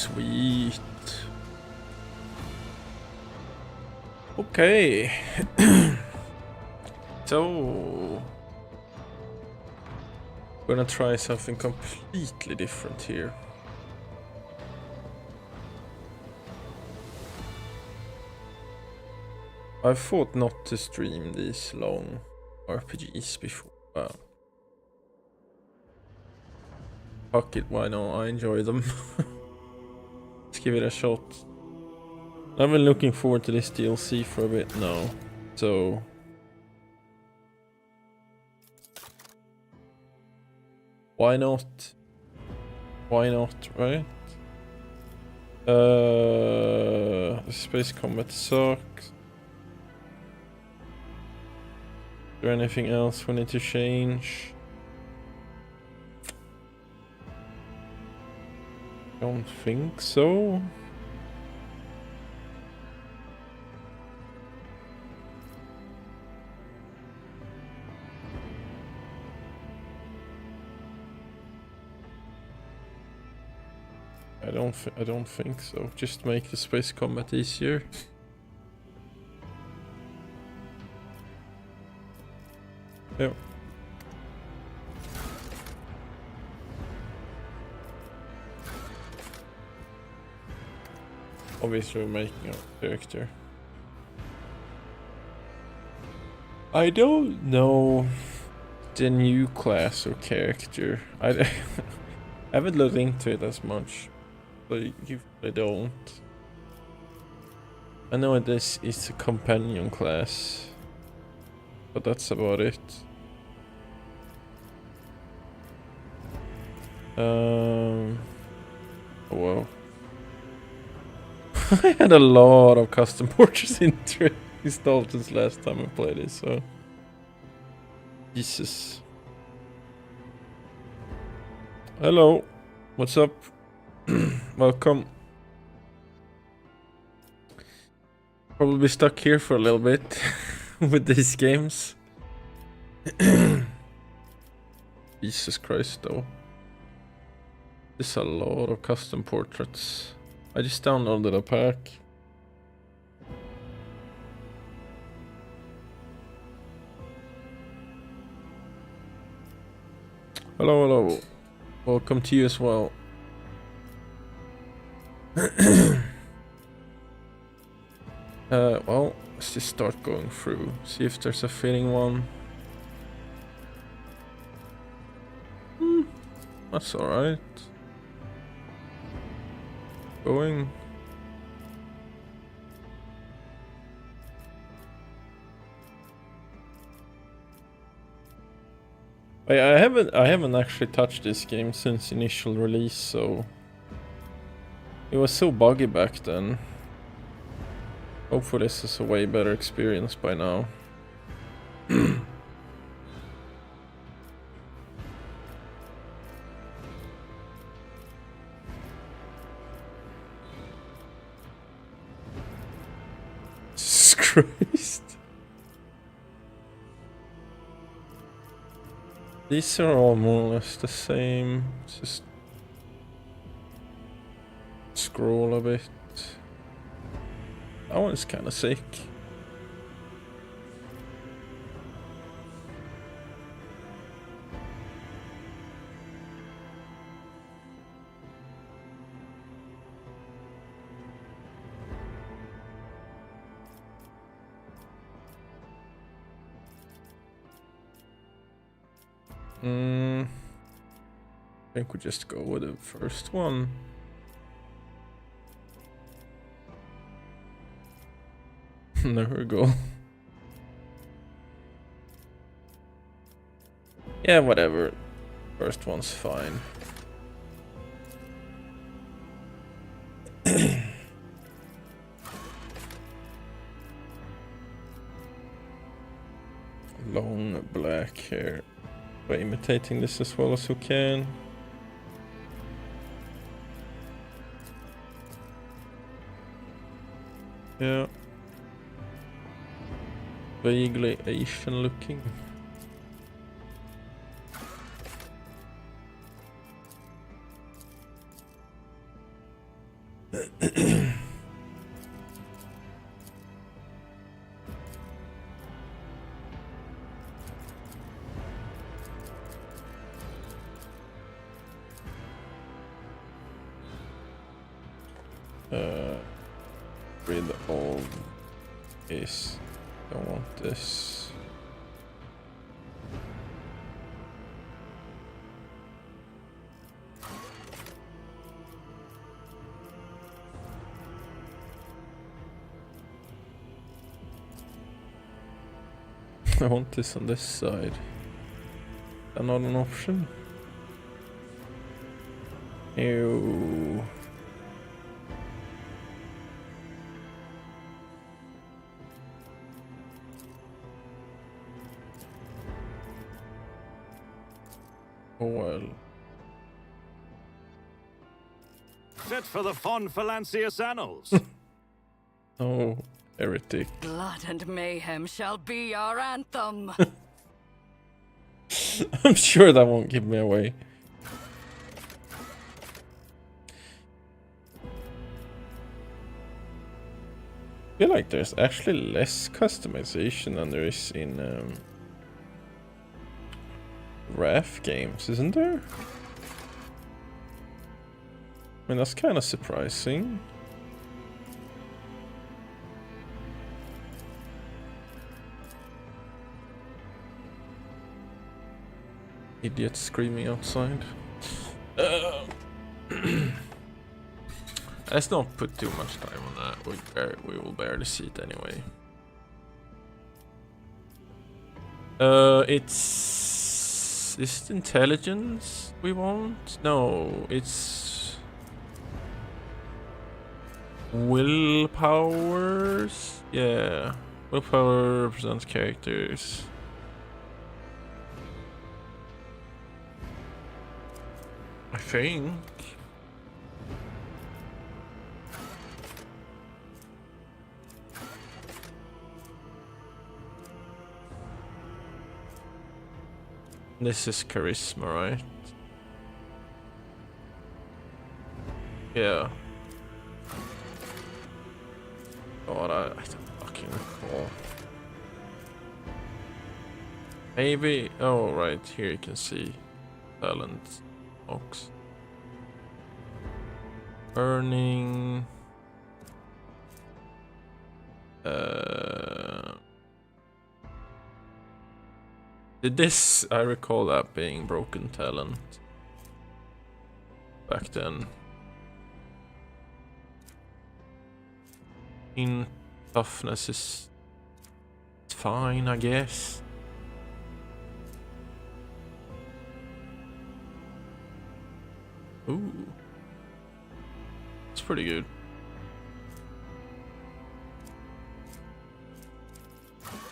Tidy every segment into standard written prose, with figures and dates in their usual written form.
Sweet. Okay. So gonna try something completely different here. I thought not to stream these long RPGs before. Fuck it, why not? I enjoy them. Let's give it a shot. I've been looking forward to this DLC for a bit now, so why not? Why not, right? Space combat sucks. Is there anything else we need to change? Don't think so. I don't think so. Just make the space combat easier. Yeah. Obviously we're making a character. I don't know the new class or character. I haven't looked into it as much. But I don't. I know this is a companion class, but that's about it. Oh well. I had a lot of custom portraits installed since last time I played it, so Jesus. Hello, what's up? Welcome. Probably stuck here for a little bit with these games. Jesus Christ, though. There's a lot of custom portraits. I just downloaded a pack. Hello, hello. Welcome to you as well. Well, let's just start going through. See if there's a fitting one. That's alright. Going. I haven't actually touched this game since initial release, so it was so buggy back then. Hopefully this is a way better experience by now. Jesus Christ. These are all more or less the same. Just scroll a bit. That one's kind of sick. I think we just go with the first one. There we go. Yeah, whatever. First one's fine. Long black hair. By imitating this as well as we can. Yeah. Vaguely Asian looking. Rid of this. Don't want this. I want this on this side. Not an option. Ew. Oh well. Fit for the Fon Phalanceus annals. Oh, heretic. Blood and mayhem shall be our anthem. I'm sure that won't give me away. I feel like there's actually less customization than there is in RAF games, isn't there? I mean, that's kind of surprising. Idiot screaming outside. Let's not put too much time on that. We will barely see it anyway. Is it intelligence we want? No, it's willpowers. Yeah, willpower represents characters. I think. This is charisma, right? Yeah. God, I don't fucking recall. Maybe. Oh, right here you can see talent box. Burning. Did this? I recall that being broken talent back then. In toughness is fine, I guess. Ooh, it's pretty good.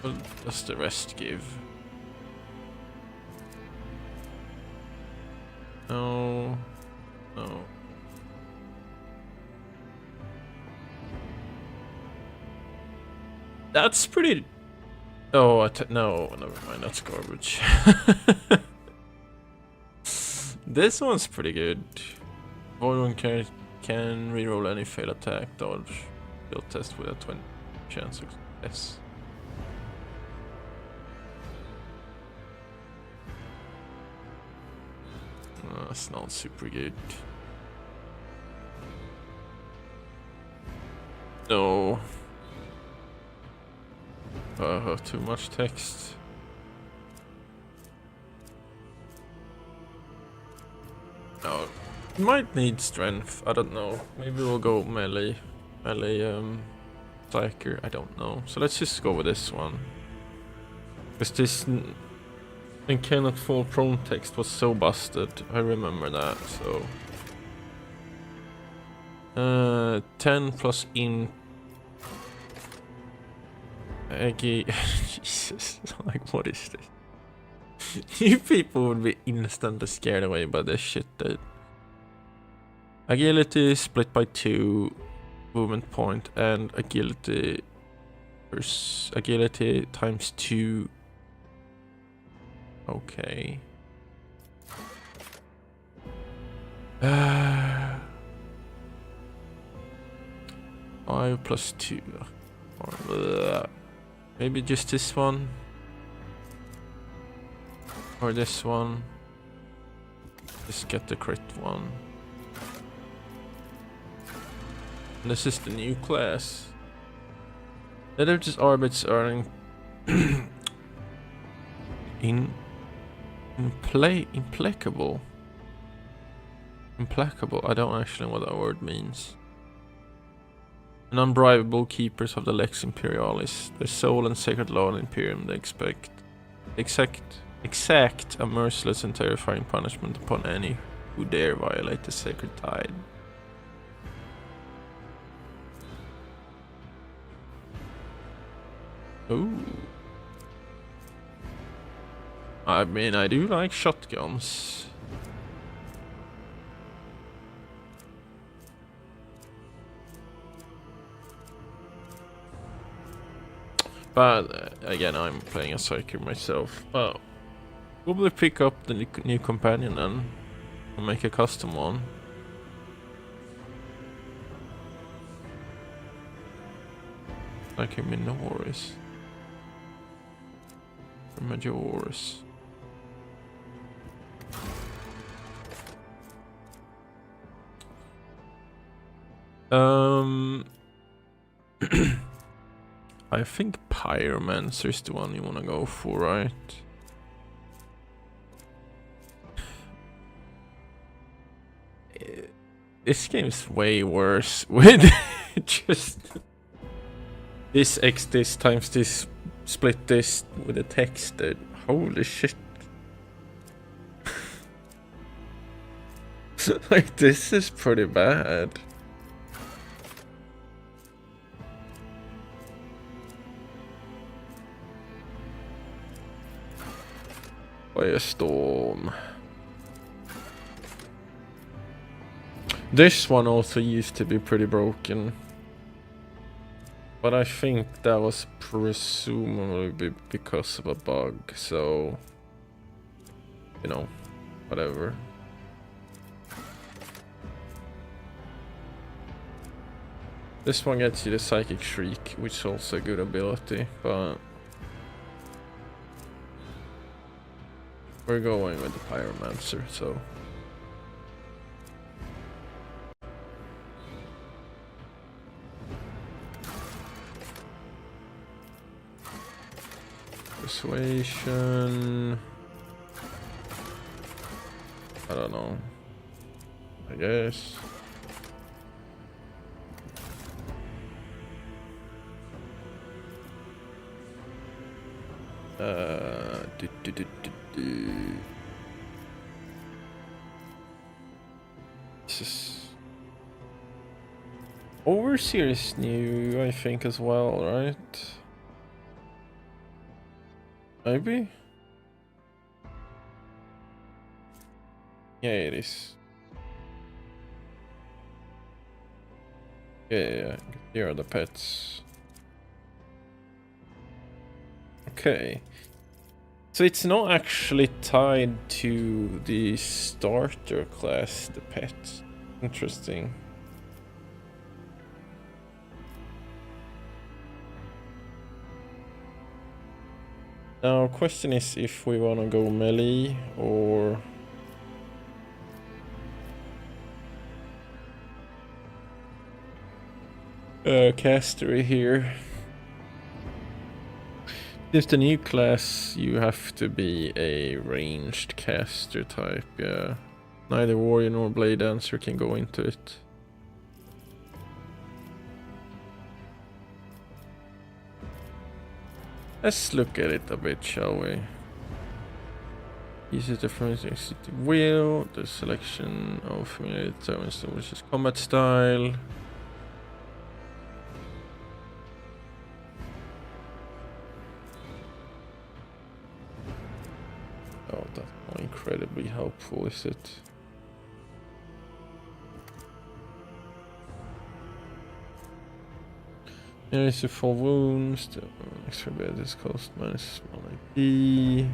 What does the rest give? No, no. That's pretty. Oh, no, never mind. That's garbage. This one's pretty good. Void can reroll any failed attack, dodge, skill test with a 20% chance of success. That's not super good. No. Too much text. No. Might need strength. I don't know. Maybe we'll go melee. Psyker. I don't know. So let's just go with this one. Because this and cannot fall prone text was so busted. I remember that. So 10 plus int. Jesus, like what is this? You people would be instantly scared away by this shit, dude. Agility split by 2 movement point and agility times 2. Okay. 5 plus 2. Or, maybe just this one. Or this one. Just get the crit one. And this is the new class. Let just orbits earning implacable. Implacable. I don't actually know what that word means. And unbribable keepers of the Lex Imperialis, their soul and sacred law and Imperium, they exact a merciless and terrifying punishment upon any who dare violate the sacred tide. Ooh. I mean, I do like shotguns. But again, I'm playing a Psyker myself. Probably pick up the new companion then and make a custom one. Like a Minoris. Or Majoris. I think Pyromancer is the one you wanna go for, right? This game's way worse with just this X this times this split this with the text. Holy shit. Like, this is pretty bad. Firestorm. This one also used to be pretty broken. But I think that was presumably because of a bug, so... You know, whatever. This one gets you the Psychic Shriek, which is also a good ability, but... We're going with the Pyromancer, so... Persuasion... I don't know. I guess... This is Overseer is new, I think, as well, right? Maybe? Yeah, it is. Yeah. Here are the pets. Okay. So it's not actually tied to the starter class, the pet. Interesting. Now, question is if we want to go melee or... castery here. If the new class, you have to be a ranged caster type, yeah. Neither warrior nor blade dancer can go into it. Let's look at it a bit, shall we? Use the difference in the wheel, the selection of familiar determines which is combat style. Oh, that's not incredibly helpful, is it? There is a 4 wounds, the extra bed is cost minus 1 IP.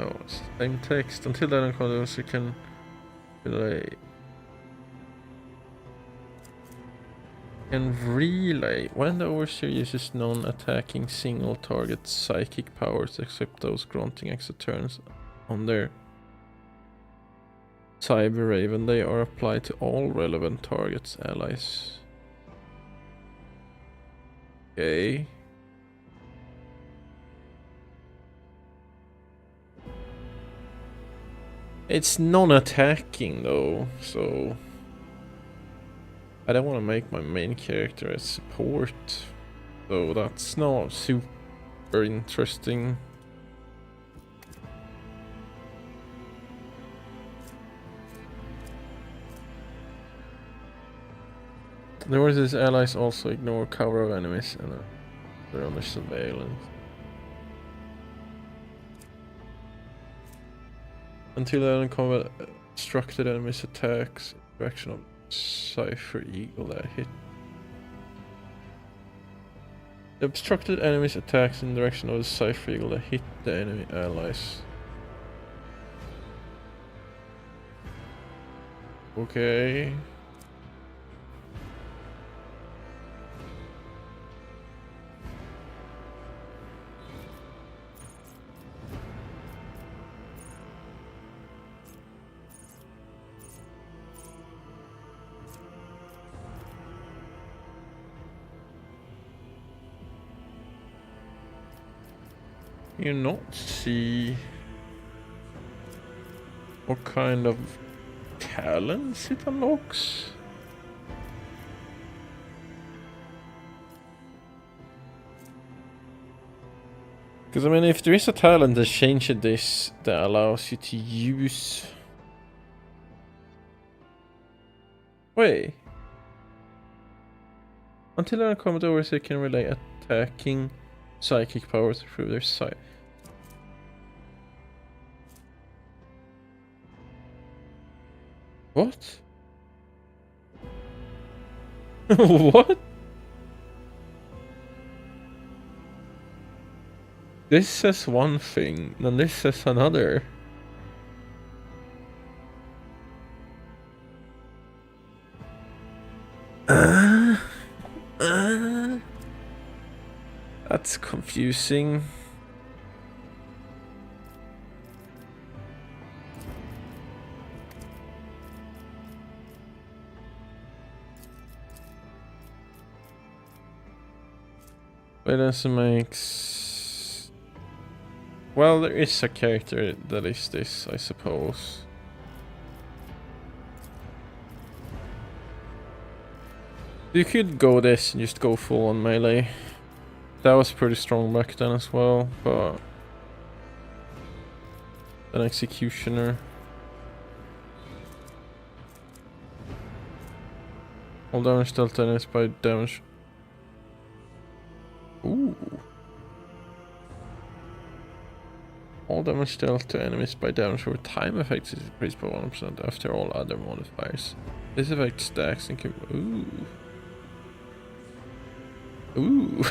Oh, same text. Until then, encounters you can relay. Can relay when the overseer uses non-attacking single target psychic powers, except those granting extra turns on their Cyber Raven. They are applied to all relevant targets, allies. Okay. It's non-attacking though, so I don't want to make my main character a support, so that's not super interesting. The worst is allies also ignore cover of enemies and they're under surveillance. Until then, combat obstructed enemies attacks in the direction of Psyker Eagle that hit. The obstructed enemies attacks in the direction of the Psyker Eagle that hit the enemy allies. Okay. You not see what kind of talents it unlocks? Because I mean, if there is a talent that changes this that allows you to use... Wait. Until an combat overseer can relay attacking psychic powers through their side. What? What? This says one thing, then this says another. That's confusing. It also makes... Well, there is a character that is this, I suppose. You could go this and just go full on melee. That was pretty strong back then as well, but... An executioner. All damage dealt to enemies by damage. Ooh. All damage dealt to enemies by damage over time effects is increased by 1% after all other modifiers. This effect stacks and can... Ooh. Ooh.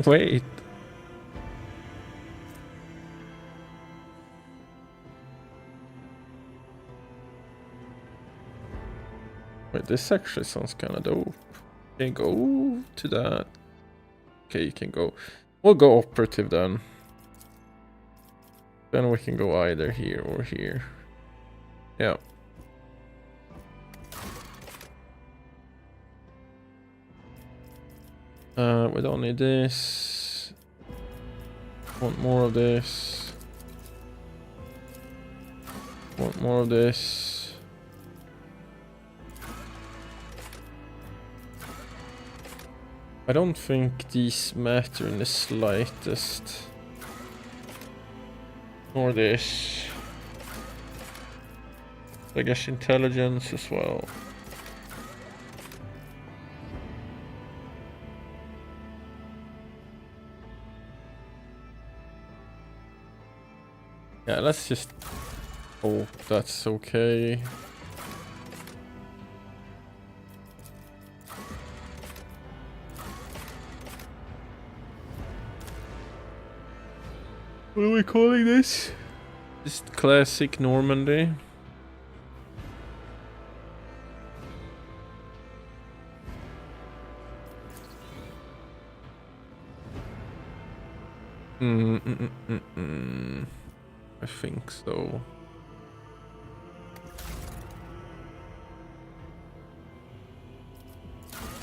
Wait. Wait, this actually sounds kind of dope. Can you go to that? Okay, you can go. We'll go operative then. Then we can go either here or here. Yeah. We don't need this. Want more of this. Want more of this. I don't think these matter in the slightest. Nor this. I guess intelligence as well. Yeah, let's just hope that's okay. What are we calling this? Just classic Normandy. I think so.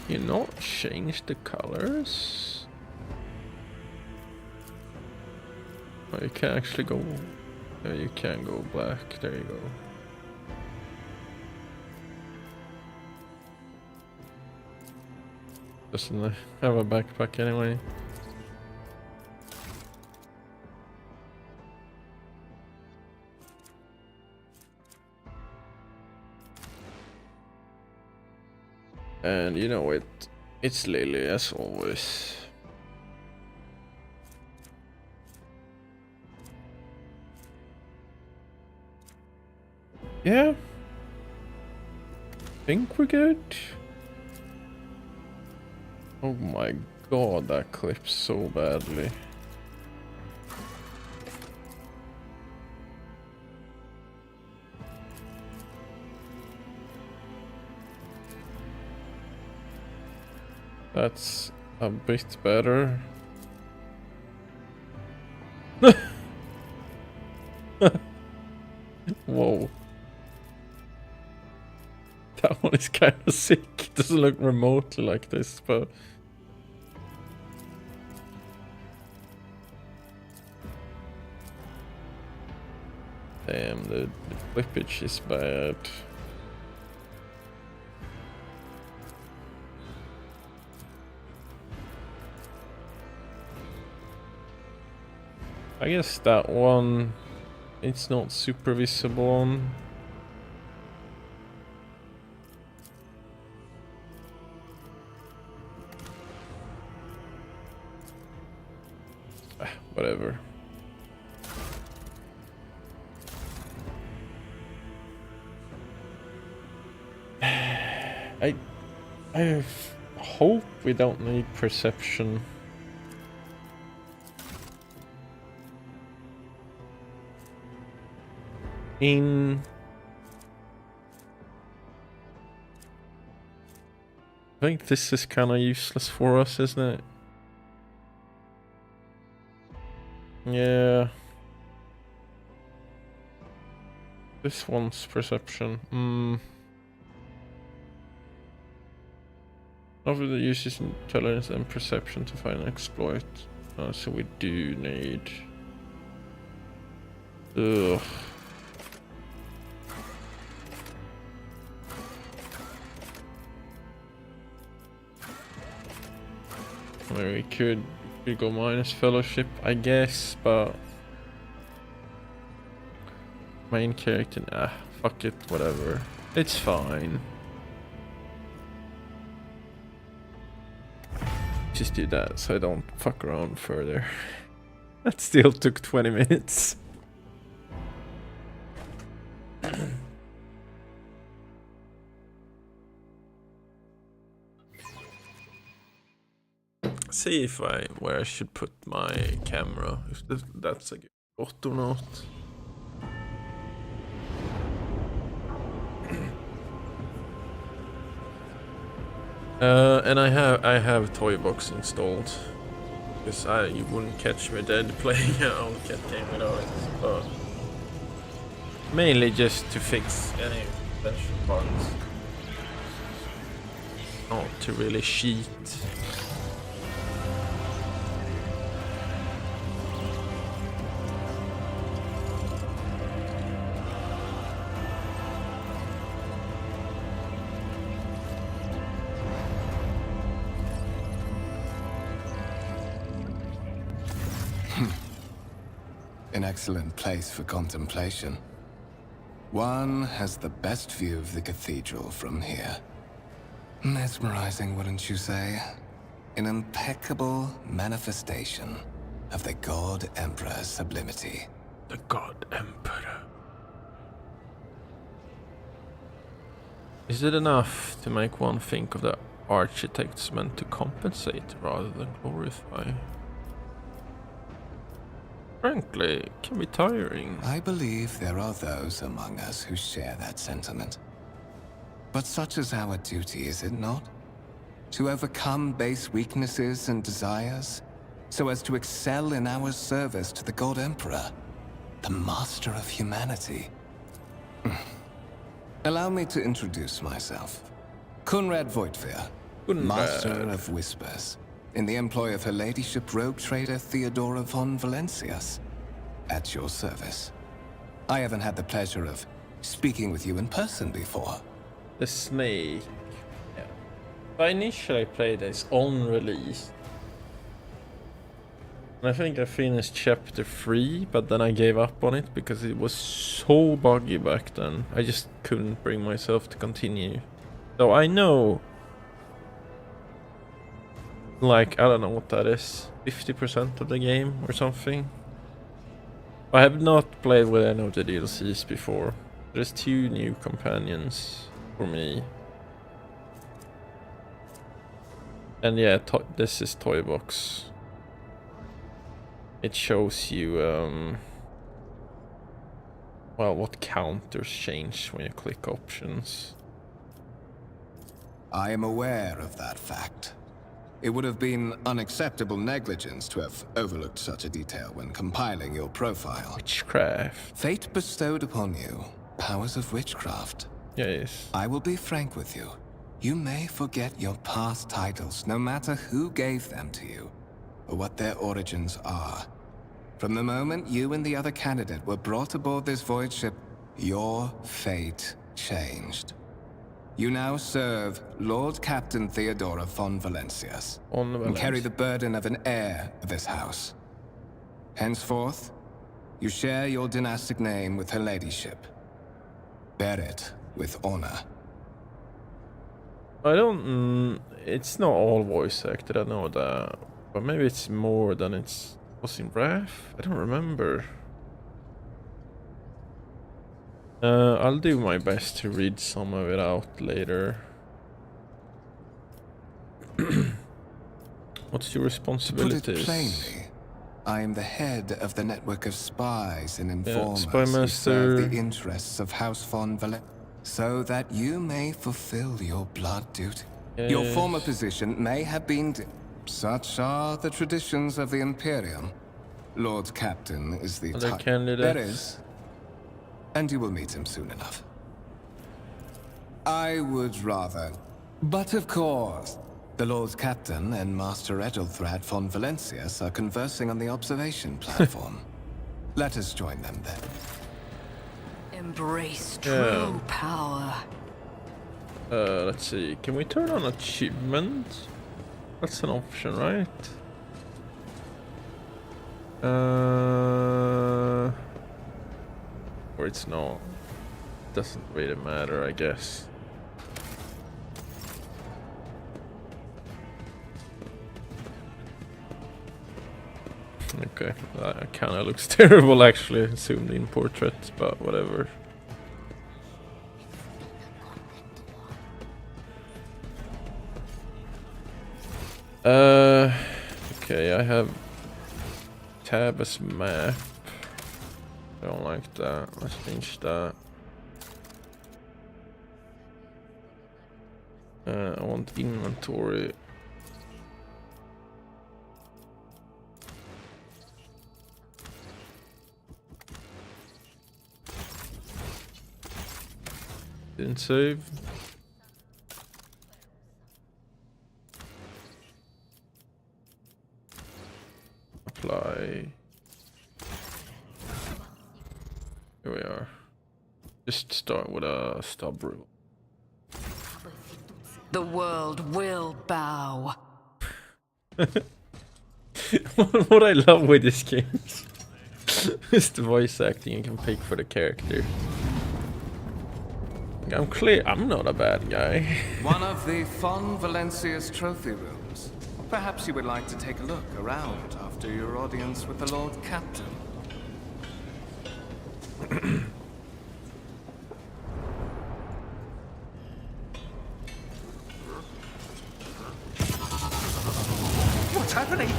You not change the colors? Oh, you can actually go. Yeah, you can go black. There you go. Doesn't have a backpack anyway. And you know it. It's Lily as always. Yeah. Think we're good. Oh my god, that clips so badly. That's a bit better. Whoa. That one is kind of sick. It doesn't look remotely like this, but... Damn, the flippage is bad. I guess that one, it's not super visible on. Whatever. I hope we don't need perception. I think this is kind of useless for us, isn't it? Yeah. This one's perception. Obviously uses intelligence and perception to find an exploit. So we do need... Ugh. We could go minus fellowship, I guess, but main character, fuck it, whatever. It's fine. Just do that so I don't fuck around further. That still took 20 minutes. See if where I should put my camera, if that's a good spot or not. And I have Toybox installed because you wouldn't catch me dead playing an old cat game without it, but mainly just to fix any potential bugs, not to really cheat. An excellent place for contemplation. One has the best view of the cathedral from here. Mesmerizing, wouldn't you say? An impeccable manifestation of the God Emperor's sublimity. The God Emperor. Is it enough to make one think of the architects meant to compensate rather than glorify? Frankly, it can be tiring. I believe there are those among us who share that sentiment. But such is our duty, is it not? To overcome base weaknesses and desires, so as to excel in our service to the God Emperor, the master of humanity. Allow me to introduce myself. Kunrad Voigtveer, Master of Whispers, in the employ of Her Ladyship Rogue Trader Theodora von Valencias, at your service. I haven't had the pleasure of speaking with you in person before. The snake. Yeah. I initially played this on release. And I think I finished chapter 3, but then I gave up on it because it was so buggy back then. I just couldn't bring myself to continue. So I know, like, I don't know what that is, 50% of the game or something. I have not played with any of the DLCs before. There's 2 new companions for me. And yeah, this is Toy Box. It shows you, well, what counters change when you click options. I am aware of that fact. It would have been unacceptable negligence to have overlooked such a detail when compiling your profile. Witchcraft. Fate bestowed upon you powers of witchcraft. Yes. I will be frank with you. You may forget your past titles, no matter who gave them to you, or what their origins are. From the moment you and the other candidate were brought aboard this void ship, your fate changed. You now serve Lord Captain Theodora von Valencias, and carry the burden of an heir of this house. Henceforth, you share your dynastic name with Her Ladyship. Bear it with honor. I don't... it's not all voice acted, I know that. But maybe it's more than it was in Wrath? I don't remember. I'll do my best to read some of it out later. What's your responsibilities? To put it plainly, I am the head of the network of spies and informers Spy who Master. serve the interests of House von Valen, so that you may fulfill your blood duty. Your former position may have been... Such are the traditions of the Imperium. Lord Captain is the Other type. candidates? There is. And you will meet him soon enough. I would rather... But of course, the Lord Captain and Master Edelthrad von Valencias are conversing on the observation platform. Let us join them then. Embrace true power. Let's see. Can we turn on achievement? That's an option, right? Or it's not. Doesn't really matter, I guess. Okay, that kind of looks terrible actually, zoomed in portrait, but whatever. Okay, I have tab as map. I don't like that. Let's change that. I want inventory. Didn't save. Apply. Here we are. Just start with a stub rule. The world will bow. What I love with this game is the voice acting you can pick for the character. I'm clear, I'm not a bad guy. One of the Von Valencia's trophy rooms. Perhaps you would like to take a look around after your audience with the Lord Captain. What's happening?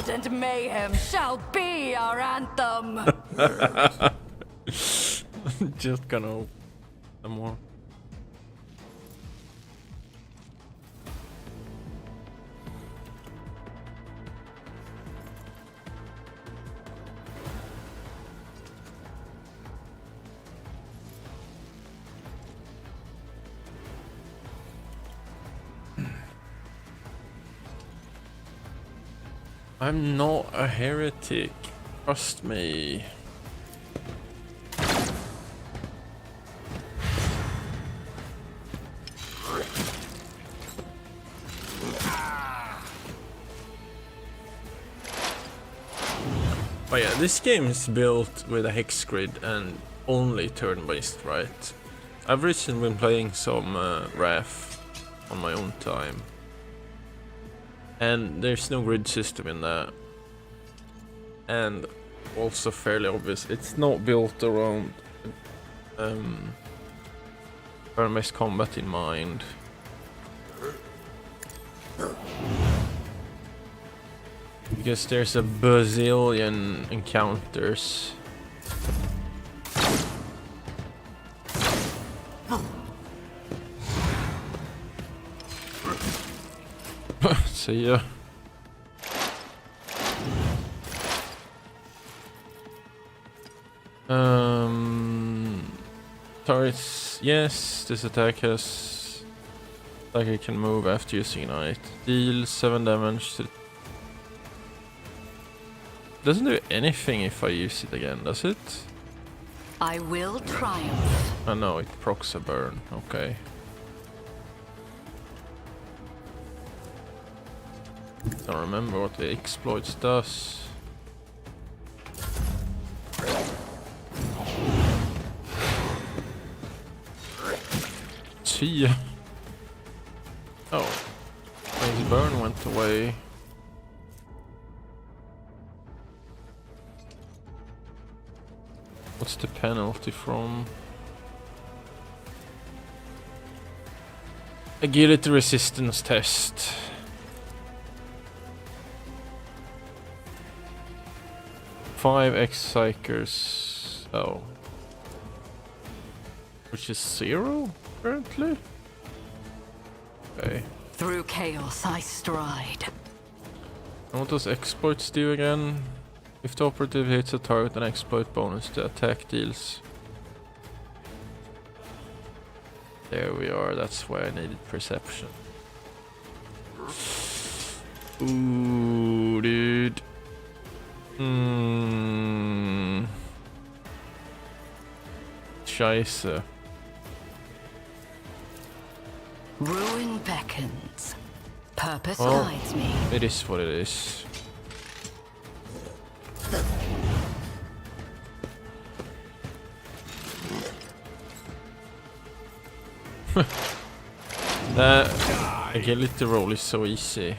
blood and mayhem shall be our anthem. Just gonna open some more. I'm not a heretic. Trust me. But yeah, this game is built with a hex grid and only turn-based, right? I've recently been playing some RAF on my own time. And there's no grid system in that. And also fairly obvious, it's not built around turn-based combat in mind. Because there's a bazillion encounters. See ya. Turrets, yes, this attack has... like it can move after using Ignite. Deals 7 damage to... doesn't do anything if I use it again, does it? I will triumph. Oh no, it procs a burn, okay. Don't remember what the exploits does. See. Oh, his burn went away. What's the penalty from? Agility resistance test. Five Psykers. Oh. Which is 0 currently? Okay. Through chaos I stride. And what does exploits do again? If the operative hits a target, an exploit bonus to attack deals. There we are, that's why I needed perception. Ooh, dude. Scheiße. Ruin beckons. Purpose Oh, guides me. it is what it is. That agility roll is so easy.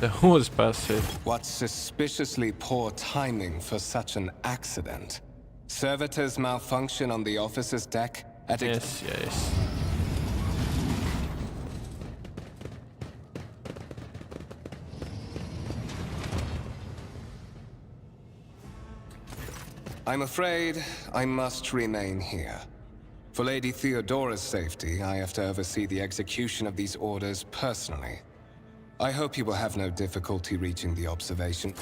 The horse passive. What suspiciously poor timing for such an accident. Servitors malfunction on the officer's deck at Yes, yes. I'm afraid I must remain here. For Lady Theodora's safety, I have to oversee the execution of these orders personally. I hope you will have no difficulty reaching the observation.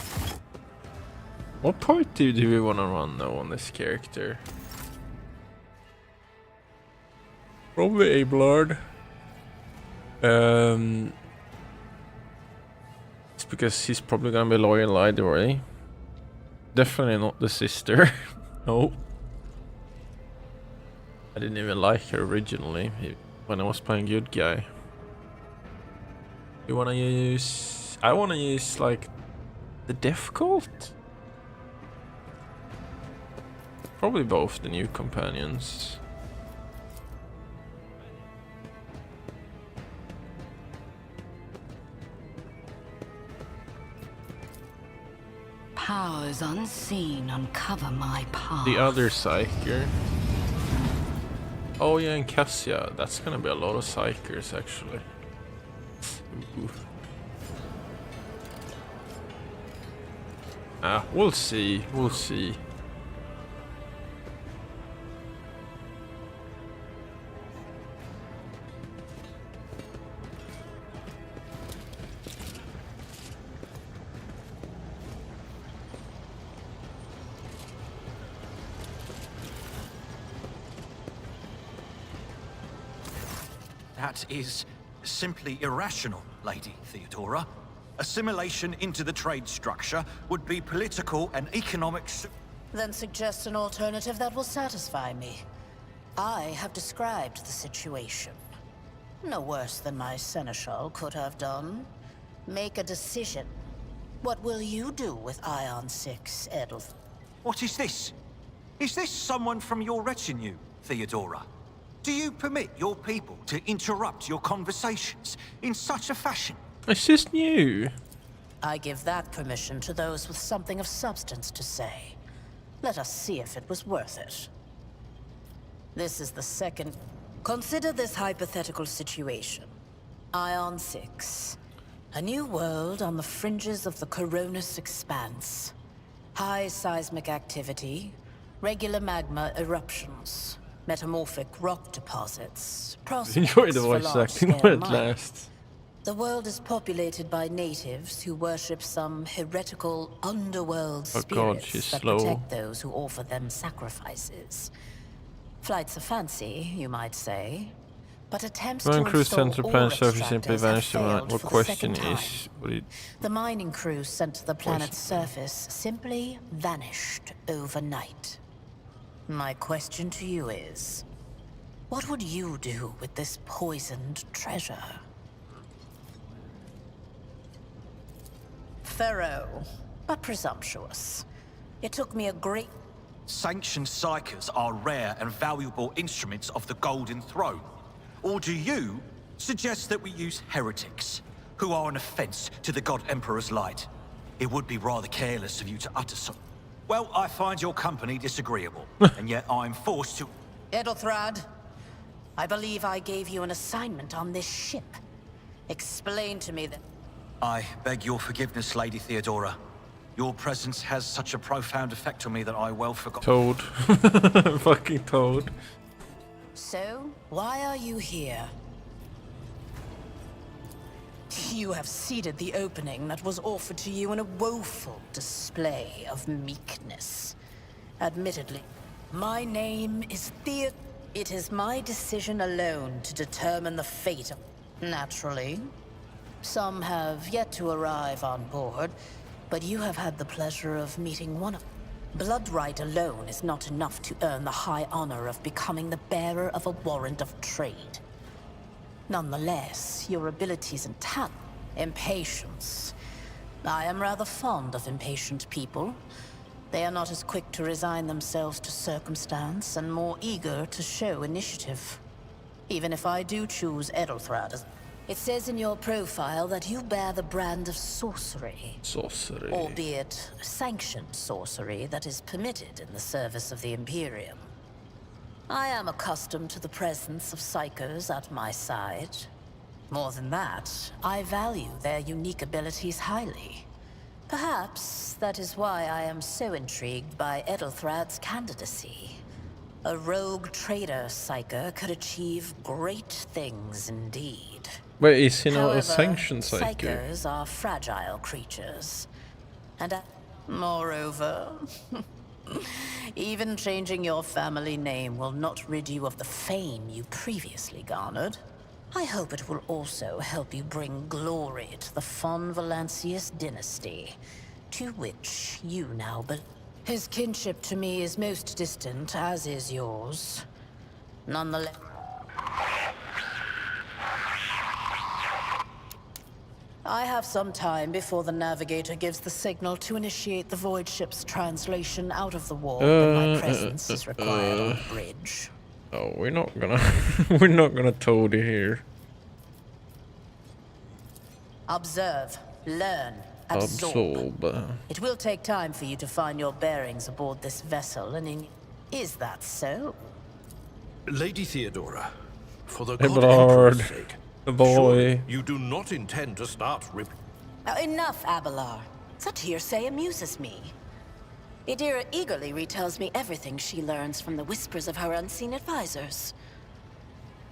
What party do we want to run though on this character? Probably Abelard. It's because he's probably gonna be loyal either way. Definitely not the sister. No. I didn't even like her originally when I was playing good guy. You wanna use... I wanna use like the Death Cult? Probably both the new companions. Powers unseen uncover my path. The other Psyker. Oh yeah, and Cassia. That's gonna be a lot of Psykers actually. Ooh. We'll see. We'll see. That is simply irrational, Lady Theodora. Assimilation into the trade structure would be political and economic. Then suggest an alternative that will satisfy me. I have described the situation. No worse than my seneschal could have done. Make a decision. What will you do with Ion 6, Edelth? What is this? Is this someone from your retinue, Theodora? Do you permit your people to interrupt your conversations in such a fashion? It's just new. I give that permission to those with something of substance to say. Let us see if it was worth it. This is the second. Consider this hypothetical situation. Ion 6. A new world on the fringes of the Coronis expanse. High seismic activity, regular magma eruptions, metamorphic rock deposits, Enjoy the prospects for voice acting large-scale when it mining. lasts. The world is populated by natives who worship some heretical underworld Oh God, spirits she's that slow. protect those who offer them sacrifices. Flights of fancy, you might say, but attempts When to crew install center ore plan surface simply extractors have vanished overnight. failed What for the question second is, time. what it, The mining crew sent to the planet's surface simply vanished overnight. My question to you is, what would you do with this poisoned treasure? Thorough, but presumptuous. It took me a great... Sanctioned psychers are rare and valuable instruments of the Golden Throne. Or do you suggest that we use heretics, who are an offense to the God Emperor's light? It would be rather careless of you to utter so. Well, I find your company disagreeable, and yet I'm forced to... Edelthrad, I believe I gave you an assignment on this ship. Explain to me that... I beg your forgiveness, Lady Theodora. Your presence has such a profound effect on me that I well forgot. Toad. Fucking Toad. So, why are you here? You have ceded the opening that was offered to you in a woeful display of meekness. Admittedly, my name is Theo. It is my decision alone to determine the fate of... Naturally. Some have yet to arrive on board, but you have had the pleasure of meeting one of... Blood right alone is not enough to earn the high honor of becoming the bearer of a warrant of trade. Nonetheless, your abilities and talent... Impatience. I am rather fond of impatient people. They are not as quick to resign themselves to circumstance and more eager to show initiative. Even if I do choose Edelthrad as... It says in your profile that you bear the brand of sorcery. Sorcery. Albeit sanctioned sorcery that is permitted in the service of the Imperium. I am accustomed to the presence of psychers at my side. More than that, I value their unique abilities highly. Perhaps that is why I am so intrigued by Edelthrad's candidacy. A rogue trader psyker could achieve great things indeed. Wait, is he now However, a sanctioned psyker? psychers are fragile creatures. And moreover, even changing your family name will not rid you of the fame you previously garnered. I hope it will also help you bring glory to the von Valancius dynasty, to which you now belong. His kinship to me is most distant, as is yours. Nonetheless... I have some time before the navigator gives the signal to initiate the void ship's translation out of the warp, and my presence is required on the bridge. Oh, we're not gonna... we're not gonna toady here. Observe, learn, absorb. Absorb. It will take time for you to find your bearings aboard this vessel, and in... Is that so? Lady Theodora, for the Hey, God Bernard. Emperor's sake, The boy. surely you do not intend to start Now, enough, Abelard. Such hearsay amuses me. Idira eagerly retells me everything she learns from the whispers of her unseen advisors.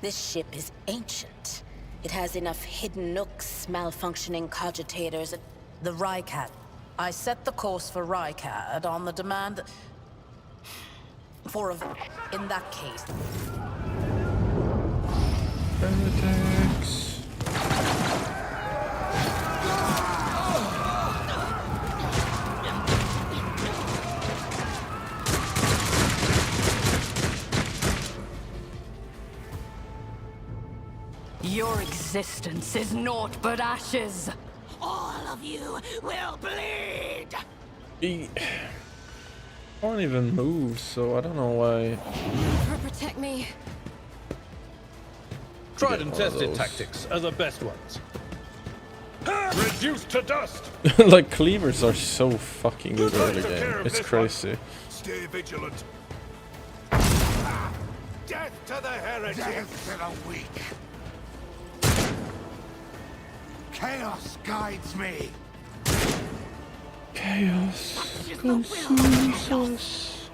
This ship is ancient. It has enough hidden nooks, malfunctioning cogitators, and... The Rykad. I set the course for Rykad on the demand that... In that case... Heretics. Your existence is naught but ashes. All of you will bleed. He can't even move, so I don't know why. Protect me. Tried and one of tested those. tactics are the best ones. Reduced to dust! Like cleavers are so fucking good early game. It's crazy. Stay vigilant. Death to the heretics! Death to the weak. Chaos guides me. Chaos consumes us.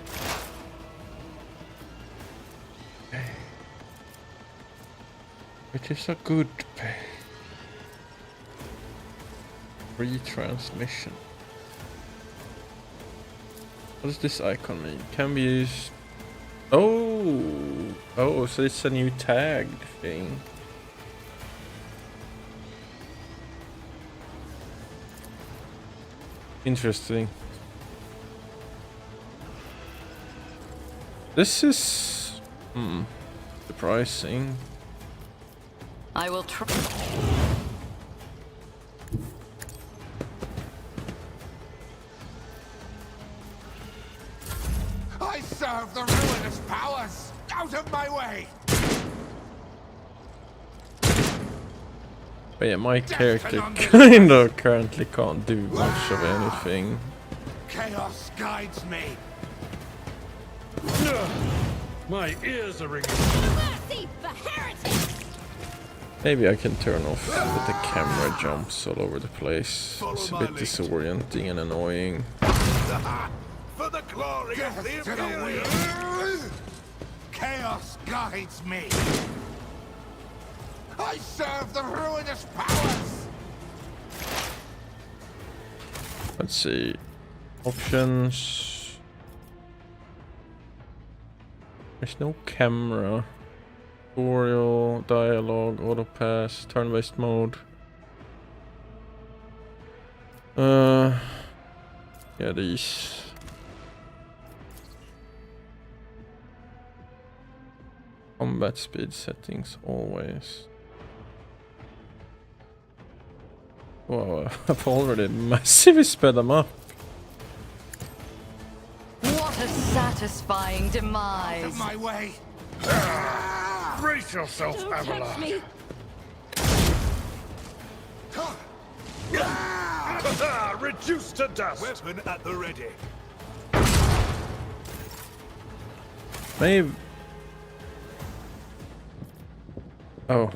It is a good pay. Retransmission. What does this icon mean? Can be used. Oh, so it's a new tag thing. Interesting. This is surprising. I will try. I serve the ruinous powers. Out of my way. But yeah, my character kind of currently can't do much of anything. Chaos guides me. My ears are ringing. Mercy for heretics! Maybe I can turn off that the camera jumps all over the place. It's a bit disorienting and annoying. For the glory of the Death to the Imperium! weak. Chaos guides me. I serve the ruinous powers. Let's see. Options. There's no camera. Tutorial, dialogue, auto pass, turn-based mode. Yeah, these. Combat speed settings always. Wow, I've already massively sped them up. What a satisfying Out demise. of my way. Brace yourself, Avalon. Reduced to dust. Weapon at the ready. Maybe. Oh.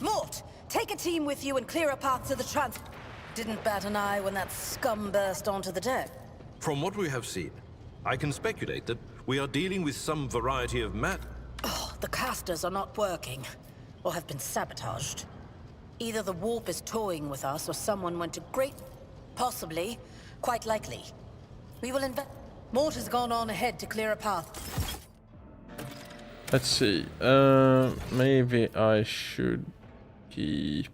Mort, take a team with you and clear a path to the trans... Didn't bat an eye when that scum burst onto the deck. From what we have seen, I can speculate that we are dealing with some variety of The casters are not working, or have been sabotaged. Either the warp is toying with us, or someone went to great... Possibly. Quite likely. We will Mort has gone on ahead to clear a path. Let's see. Maybe I should keep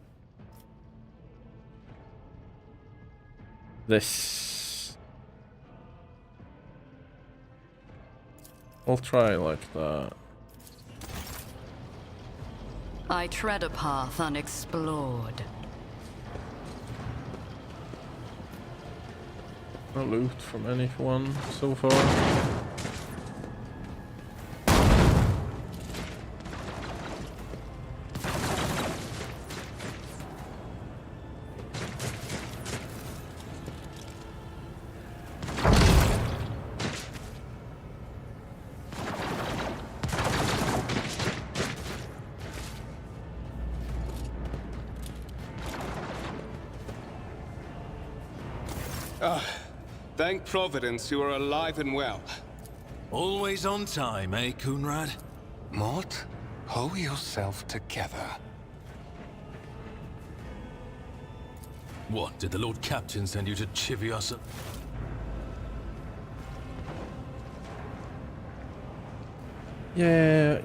this. I'll try like that. I tread a path unexplored. No loot from anyone so far. Thank Providence you are alive and well. Always on time, eh, Coonrad? Mort, pull yourself together. What, did the Lord Captain send you to chivvy us up? Yeah.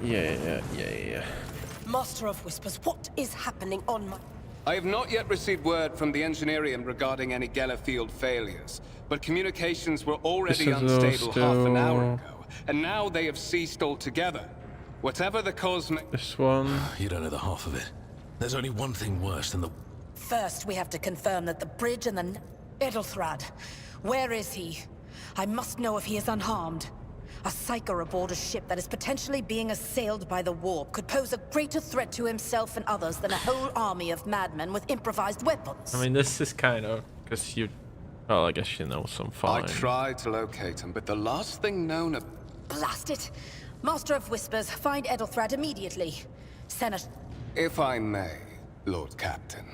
Master of Whispers, what is happening on my... I have not yet received word from the Engineerium regarding any Gellerfield failures, but communications were already This is unstable half an hour still- ago, and now they have ceased altogether. Whatever the cause may... This one. You don't know the half of it. There's only one thing worse than the... First, we have to confirm that the bridge and the... Edelthrad. Where is he? I must know if he is unharmed. A Psyker aboard a ship that is potentially being assailed by the warp could pose a greater threat to himself and others than a whole army of madmen with improvised weapons. I mean, this is kind of... Because you... Well, I guess you know some fine. I tried to locate him, but the last thing known of... Blast it! Master of Whispers, find Edelthrad immediately. Senate... If I may, Lord Captain.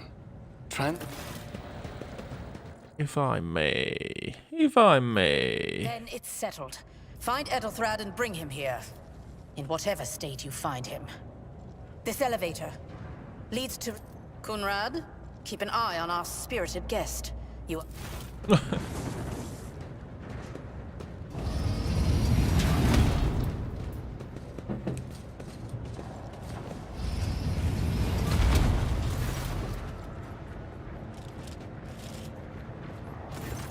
If I may. If I may. Then it's settled. Find Edelthrad and bring him here. In whatever state you find him. This elevator leads to... Kunrad, keep an eye on our spirited guest. You...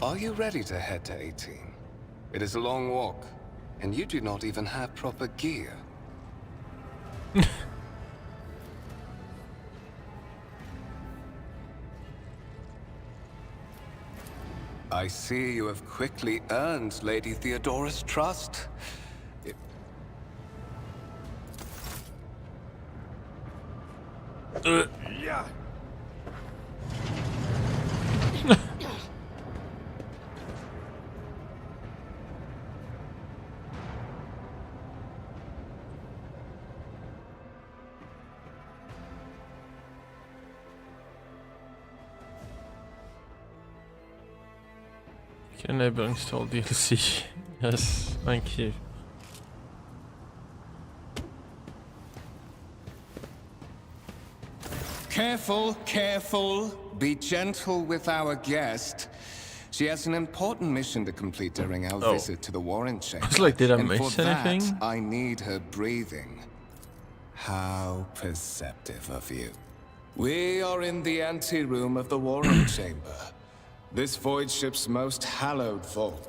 Are you ready to head to 18? It is a long walk, and you do not even have proper gear. I see you have quickly earned Lady Theodora's trust. Yeah. Can enable install DLC. Yes, thank you. Careful, careful. Be gentle with our guest. She has an important mission to complete during our visit to the Warren Chamber. It's like, did I and miss for anything? That, I need her breathing. How perceptive of you. We are in the anteroom of the Warren Chamber. This void ship's most hallowed vault.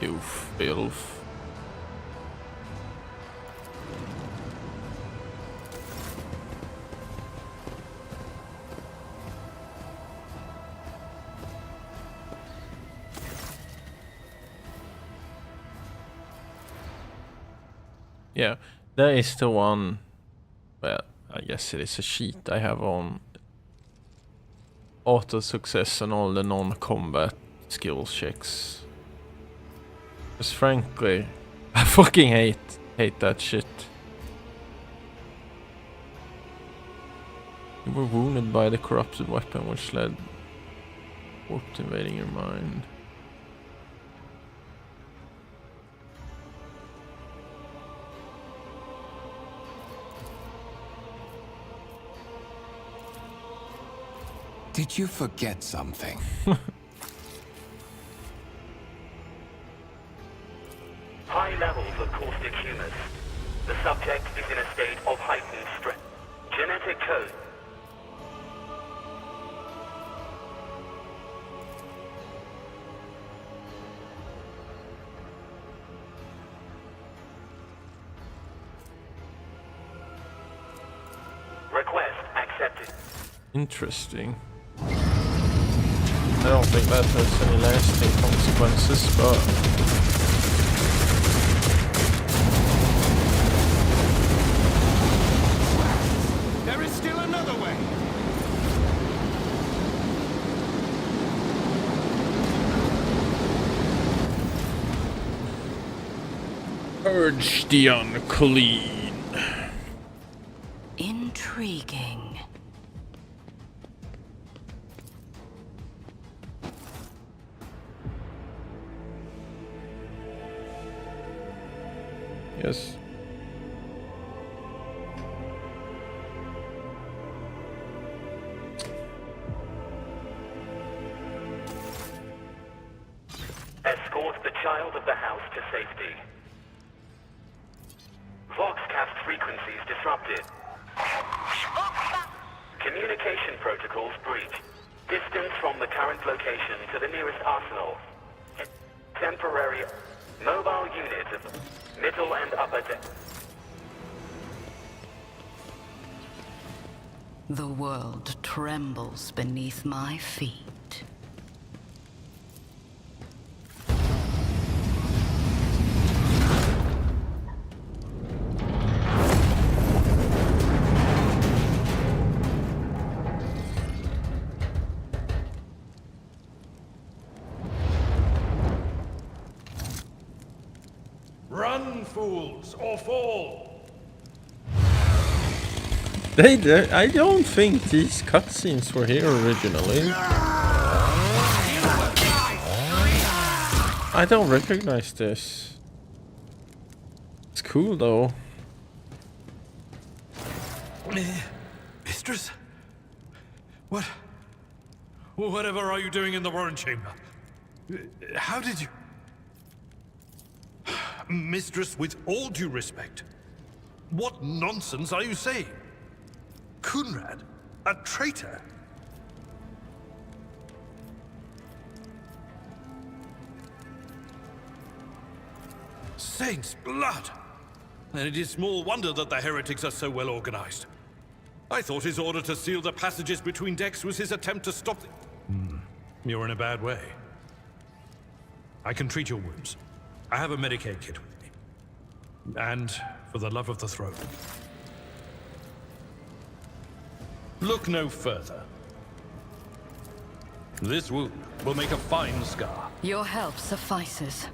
You filth. Yeah, that is the one. Well, I guess it is a cheat I have on auto success and all the non-combat skills checks. Because frankly, I fucking hate that shit. You were wounded by the corrupted weapon which led warp to invading your mind. Did you forget something? High levels of caustic humus. The subject is in a state of heightened stress. Genetic code. Request accepted. Interesting. I don't think that has any lasting consequences, but... There is still another way. Purge the unclean. Intriguing. Yes. Escort the child of the house to safety. Voxcast frequencies disrupted. Communication protocols breached. Distance from the current location to the nearest arsenal. Temporary mobile units of middle and upper deck. The world trembles beneath my feet. Run, fools, or fall! I don't think these cutscenes were here originally. I don't recognize this. It's cool though. Mistress? What? Whatever are you doing in the Warren Chamber? How did you... Mistress, with all due respect, what nonsense are you saying? Kunrad? A traitor? Saints' blood! Then it is small wonder that the heretics are so well organized. I thought his order to seal the passages between decks was his attempt to stop the... You're in a bad way. I can treat your wounds. I have a Medicaid kit with me. And for the love of the throne, look no further. This wound will make a fine scar. Your help suffices.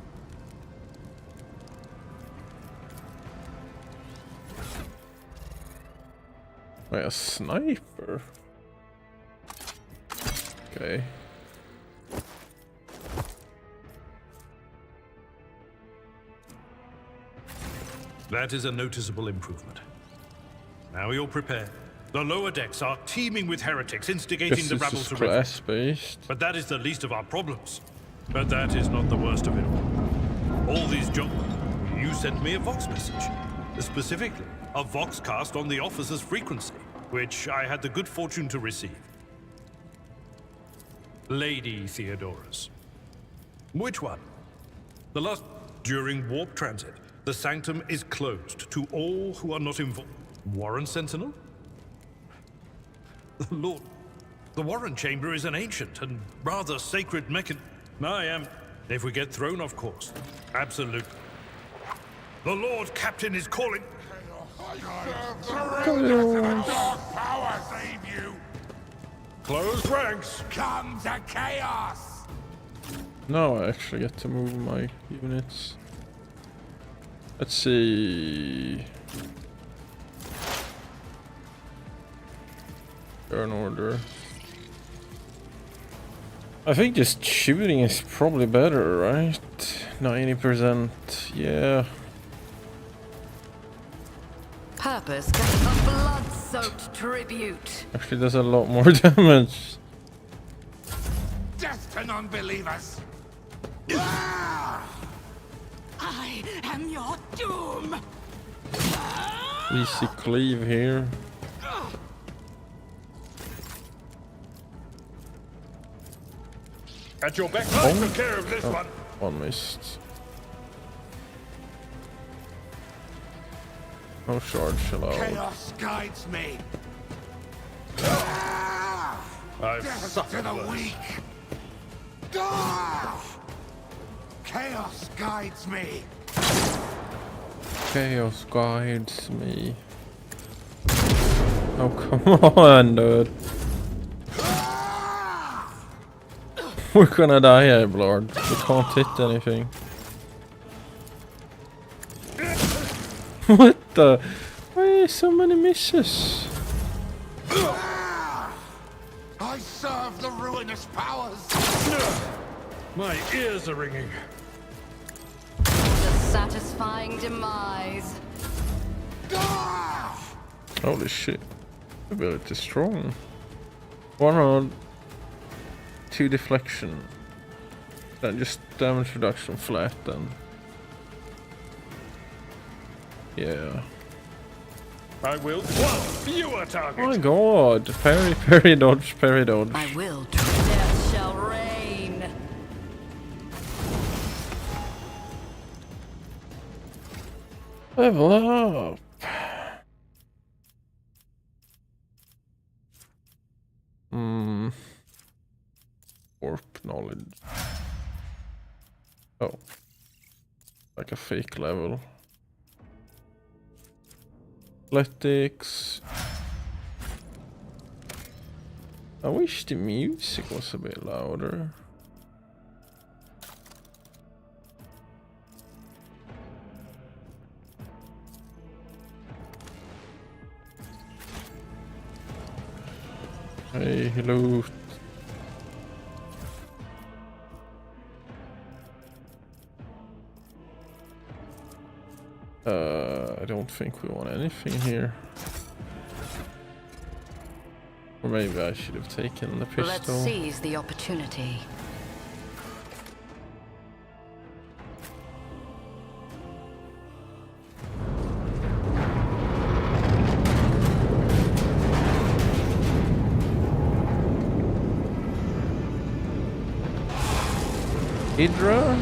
Wait, a sniper? Okay. That is a noticeable improvement. Now you're prepared. The lower decks are teeming with heretics instigating Guess the this rabble is to revolt. class-based. But that is the least of our problems. But that is not the worst of it all. All these you sent me a Vox message. Specifically, a Vox cast on the officer's frequency, which I had the good fortune to receive. Lady Theodorus. Which one? The last... During warp transit, the sanctum is closed to all who are not involved. Warren Sentinel? Lord, the Warren Chamber is an ancient and rather sacred mechanism. I am, if we get thrown off course. Absolutely. The Lord Captain is calling. Power save you! Close ranks. Come to chaos! Now I actually get to move my units. Let's see. Turn order. I think just shooting is probably better, right? 90%, yeah. Purpose gets a blood-soaked tribute. Actually does a lot more damage. Death to non-believers! I am your doom! Easy cleave here. At your back. I took care of this one. One missed. No charge allowed. Chaos guides me! I've Death to suffered the worse. weak! Chaos guides me! Chaos guides me. Oh, come on, dude. We're gonna die here, Blord. We can't hit anything. What the? Why so many misses? I serve the ruinous powers. My ears are ringing. The satisfying demise. Holy shit. Ability strong. 1 round, 2 deflection. Then just damage reduction flat then. Yeah. I will one fewer target. Oh my god. Parry, dodge, parry, dodge. I will. Death shall reign. Level up. Warp knowledge. Oh. Like a fake level. Athletics. I wish the music was a bit louder. Hey, loot. I don't think we want anything here. Or maybe I should have taken the pistol. Let's seize the opportunity. Hydra?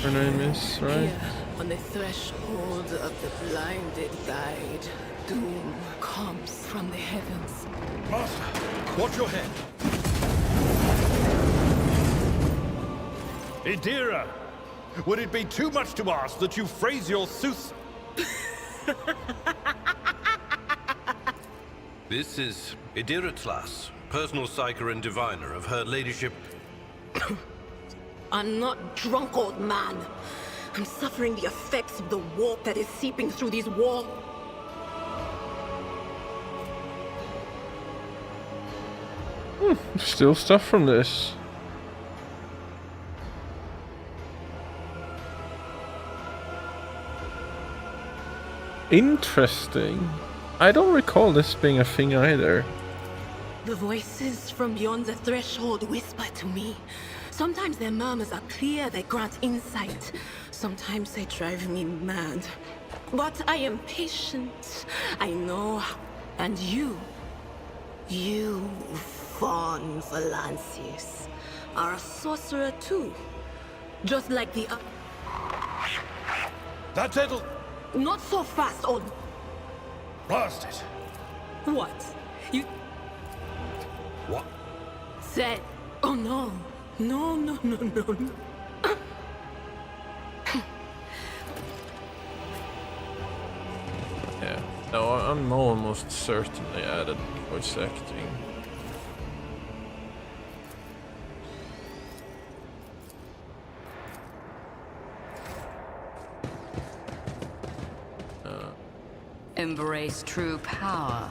Her Her name is, right? On the threshold of the blinded guide, doom comes from the heavens. Master, watch your head. Idira, would it be too much to ask that you phrase your sooth? This is Idira Tlas, personal psyker and diviner of her ladyship. I'm not drunk, old man. I'm suffering the effects of the warp that is seeping through these walls. Still stuff from this. Interesting. I don't recall this being a thing either. The voices from beyond the threshold whisper to me. Sometimes their murmurs are clear, they grant insight. Sometimes they drive me mad. But I am patient. I know. And you, Von Valancius, are a sorcerer too. Just like the other. That's it. Not so fast, old. Blast it. What? You What? said. Oh no. No. Yeah. No, I'm almost certain they added voice acting. Embrace true power.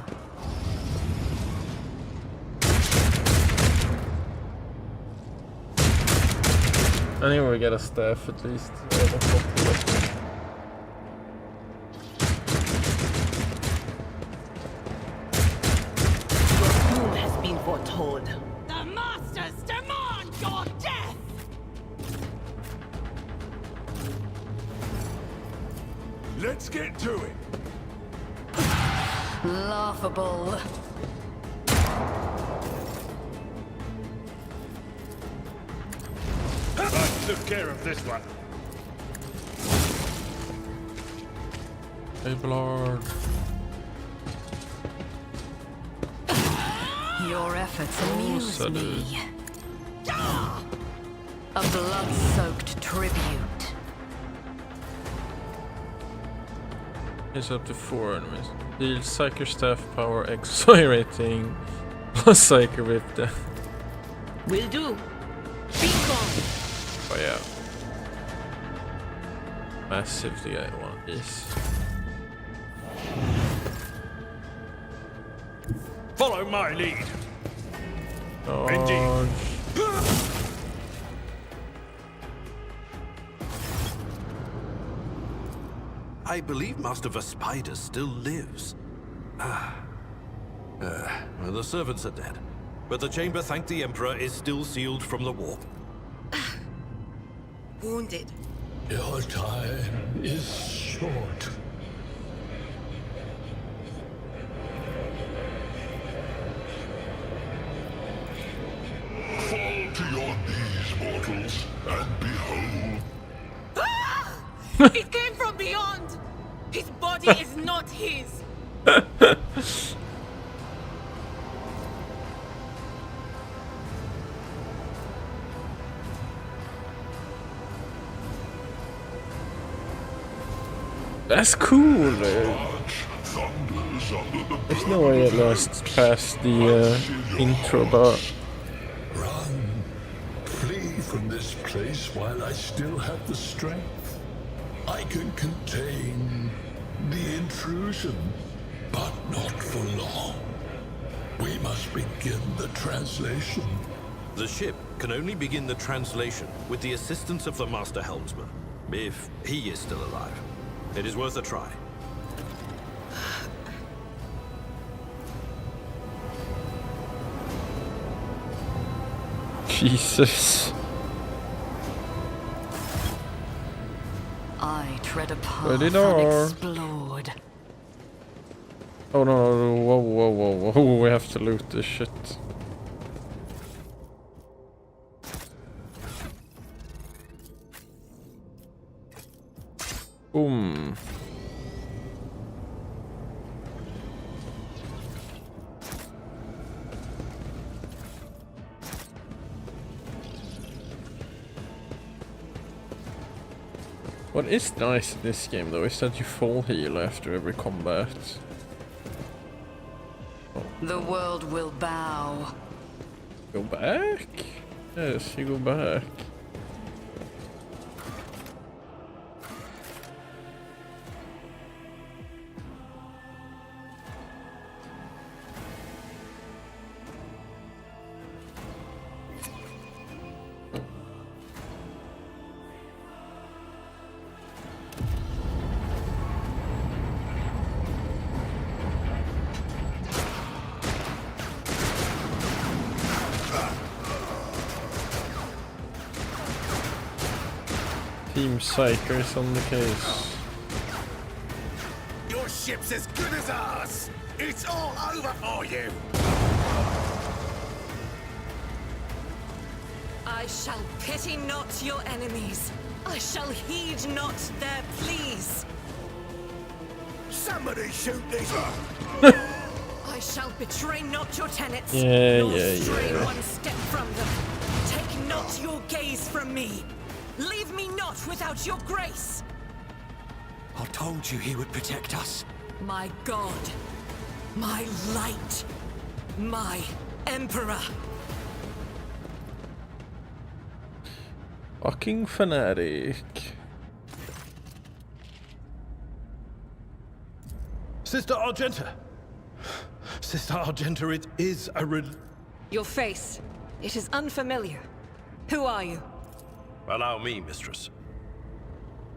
I think we get a staff at least. Your doom has been foretold. The Masters demand your death! Let's get to it. Laughable. I took care of this one. Hey, Blard. Your efforts amuse so me. A blood-soaked tribute. It's up to 4 enemies. Deal Psyker staff power exonerating plus Psyker with the. Will do. Be gone. Oh yeah. Massive to get one of these. Follow my lead. Oh, I believe Master Vespider still lives. Well, the servants are dead. But the chamber, thank the Emperor, is still sealed from the warp. Wounded. Your time is short. Fall to your knees, mortals, and behold. It came from beyond! His body is not his! that's cool. There's no way it lasts past the intro, but Run. Flee from this place while I still have the strength. I can contain the intrusion, but not for long. We must begin the translation. The ship can only begin the translation with the assistance of the Master Helmsman, if he is still alive. It is worth a try. Jesus. I tread a path Ready door. unexplored. Oh no, whoa, whoa, whoa, whoa, we have to loot this shit. Boom. What is nice in this game though is that you full heal after every combat. The world will bow. Go back? Yes, you go back. Team Psyker is on the case. Your ship's as good as ours. It's all over for you. I shall pity not your enemies. I shall heed not their pleas. Somebody shoot these. I shall betray not your tenets, Yeah, nor yeah, stray yeah. one step from them. Take not your gaze from me. Leave me not without your grace. I told you he would protect us. My God, my light, my Emperor. Fucking fanatic. Sister Argenta. Sister Argenta, it is a Your face, it is unfamiliar. Who are you? Allow me, mistress.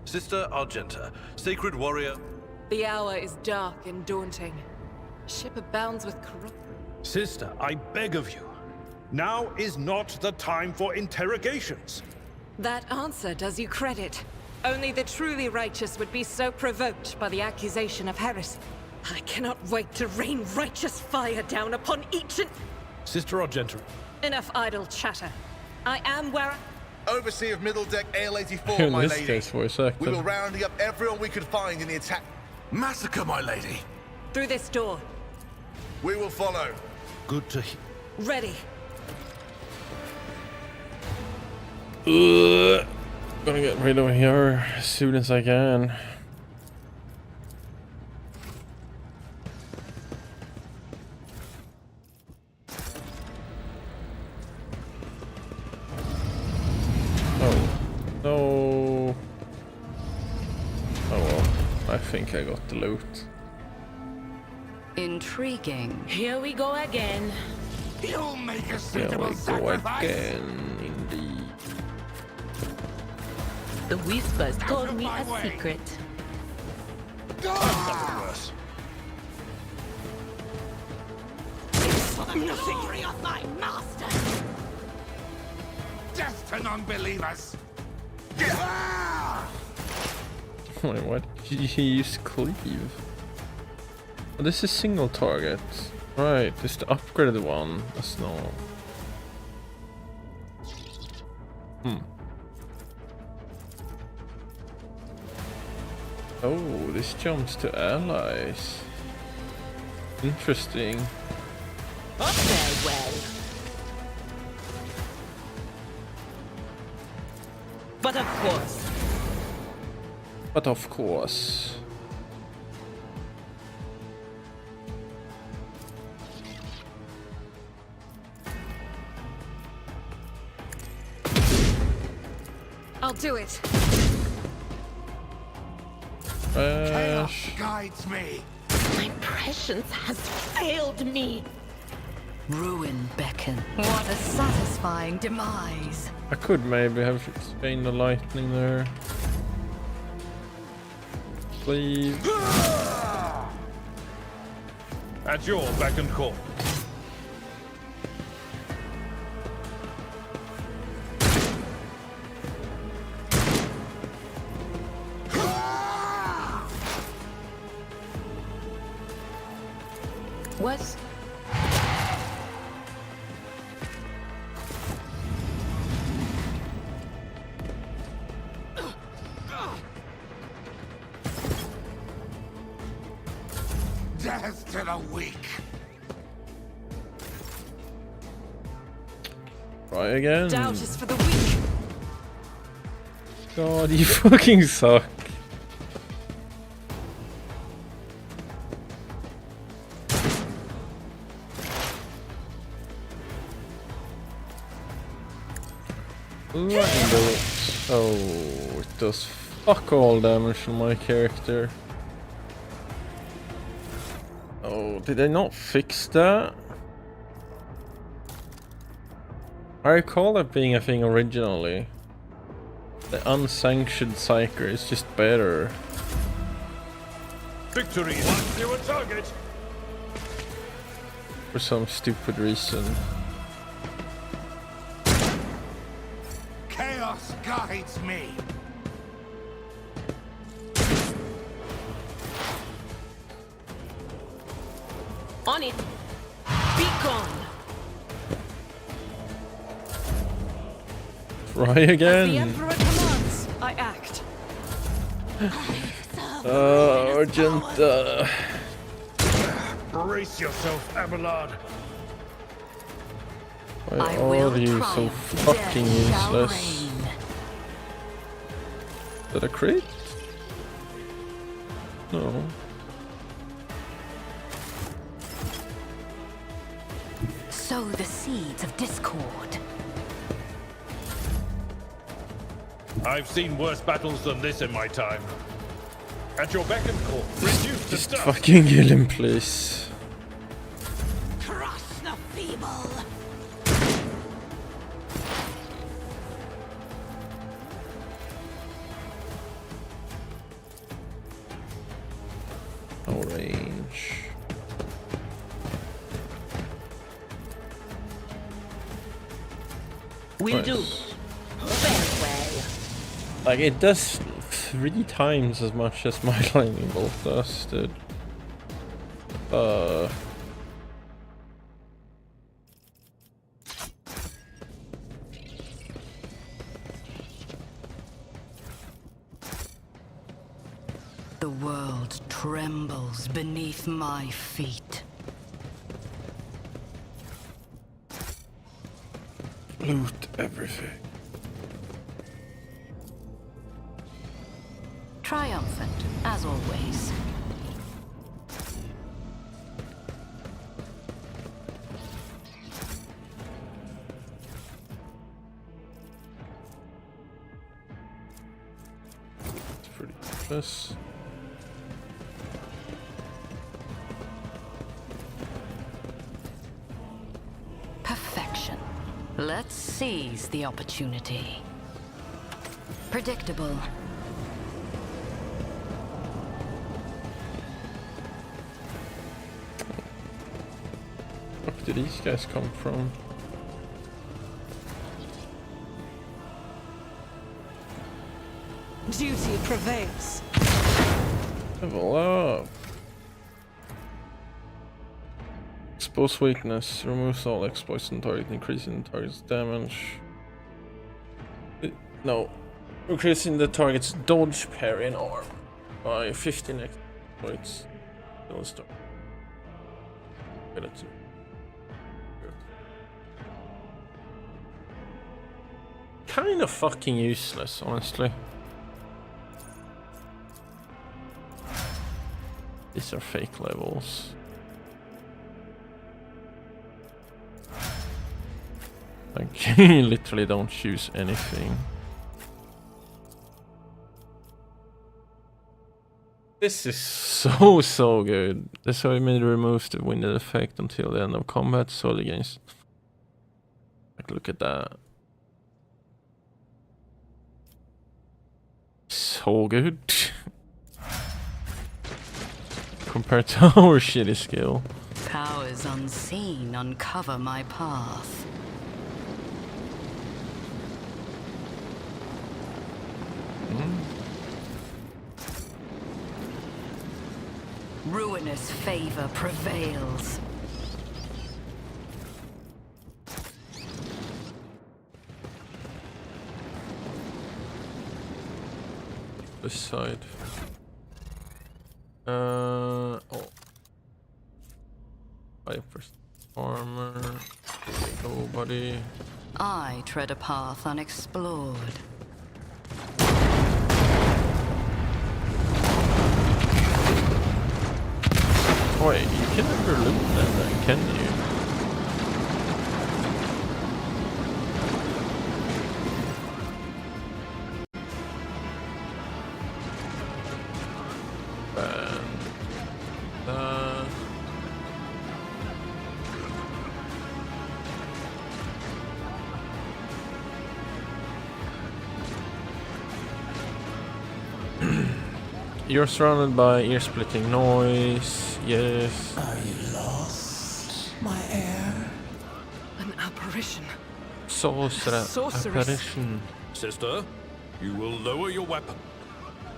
Sister Argenta, sacred warrior. The hour is dark and daunting. Ship abounds with corrupt. Sister, I beg of you. Now is not the time for interrogations. That answer does you credit. Only the truly righteous would be so provoked by the accusation of heresy. I cannot wait to rain righteous fire down upon each and... Sister Argenta. Enough idle chatter. I am where Overseer of Middle Deck AL-84, In my this lady. case, voice acted. We will round up everyone we could find in the attack. Massacre, my lady. Through this door. We will follow. Good to hear. Ready. Gonna get rid of here as soon as I can. Oh, no. Oh well, I think I got the loot. Intriguing. Here we go again. You'll make a There suitable we go sacrifice. again, indeed. The whispers told of me my a way. secret. Ah! Fury of my master! Death to non-believers! Ah! Wait, what? He used cleave. Oh, this is single target. Right, this is the upgraded one. That's no. Oh, this jumps to allies. Interesting. Farewell. But of course, But of course. I'll do it. Chaos guides me. my prescience has failed me. Ruin beckon. What a satisfying demise. I could maybe have explained the lightning there. Please. At your beck and call. Was Death to the weak. Try again. Doubt is for the weak. God, you fucking suck. Lightning bullets. Oh, it does fuck all damage on my character. Oh, did they not fix that? I recall that being a thing originally. The unsanctioned Psyker is just better. Victory is your target. For some stupid reason. Chaos guides me. on it. Be gone. Try As the again. Emperor commands, I act. Urgent. Brace yourself, Abelard. Why are you so fucking useless? Is that a crit? No. Sow the seeds of discord. I've seen worse battles than this in my time. At your beck and call, reduce to Just dust. fucking kill him, please. Crush the feeble. No range. Will do. Nice. Farewell. Like, it does 3 times as much as my lightning bolt does, dude. The world trembles beneath my feet. Loot everything. Triumphant, as always. It's pretty useless. Let's seize the opportunity. Predictable. Where did these guys come from? Duty prevails. Level up. Expose weakness. Removes all exploits on target, increasing the target's damage. No. Increasing the target's dodge, parry, and arm by 15 exploits. Don't start. Kind of fucking useless, honestly. These are fake levels. Like, you literally don't choose anything. This is so good. This immediately removes the winded effect until the end of combat, so against. Like, look at that. So good. Compared to our shitty skill. Powers unseen uncover my path. Ruinous favor prevails. This side. Oh. 5% armor. Here we go, buddy. I tread a path unexplored. Wait, you can never loot that then, can you? You're surrounded by ear-splitting noise. Yes. Are you lost, my heir? An apparition. Sorceress. Apparition. Sister, you will lower your weapon.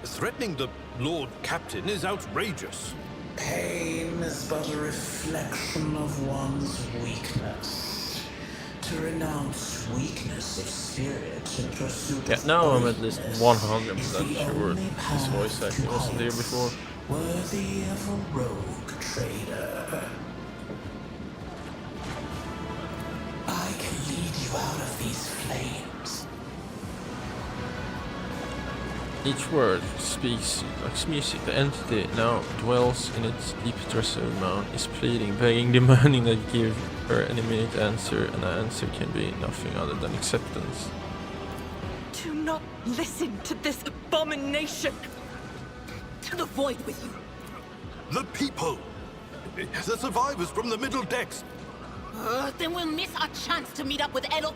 Threatening the Lord Captain is outrageous. Pain is but a reflection of one's weakness. To renounce weakness of spirit in pursuit of now I'm at least 100% sure this voice acting wasn't there before. Worthy of a rogue trader. I can lead you out of these flames. Each word speaks like music. The entity now dwells in its deep reserve mound, is pleading, begging, demanding that you give her an immediate answer, and the answer can be nothing other than acceptance. Do not listen to this abomination. To the void with you. The people! The survivors from the middle decks! Then we'll miss our chance to meet up with Edo.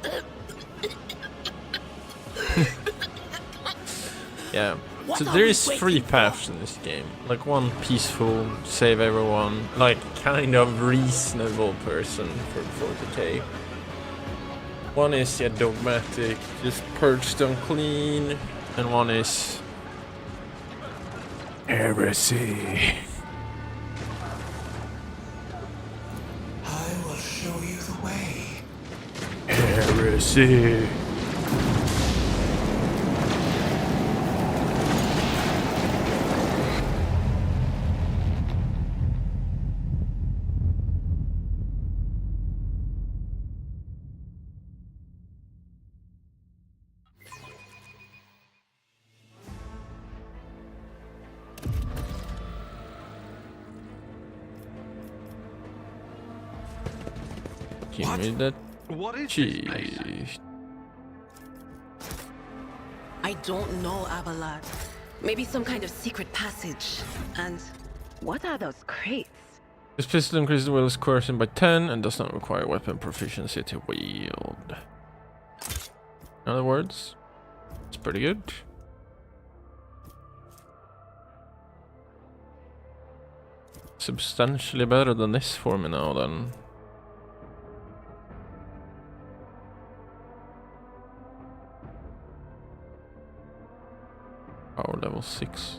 Yeah, so there is 3 paths in this game. Like one peaceful, save everyone, like kind of reasonable person for 40k. One is dogmatic, just purge the unclean, and one is heresy. I will show you the way. Heresy. Give me that cheese. I don't know, Abelard. Maybe some kind of secret passage. And what are those crates? This pistol increases the wield's coercion by 10 and does not require weapon proficiency to wield. In other words, it's pretty good. Substantially better than this for me now then. Power level 6.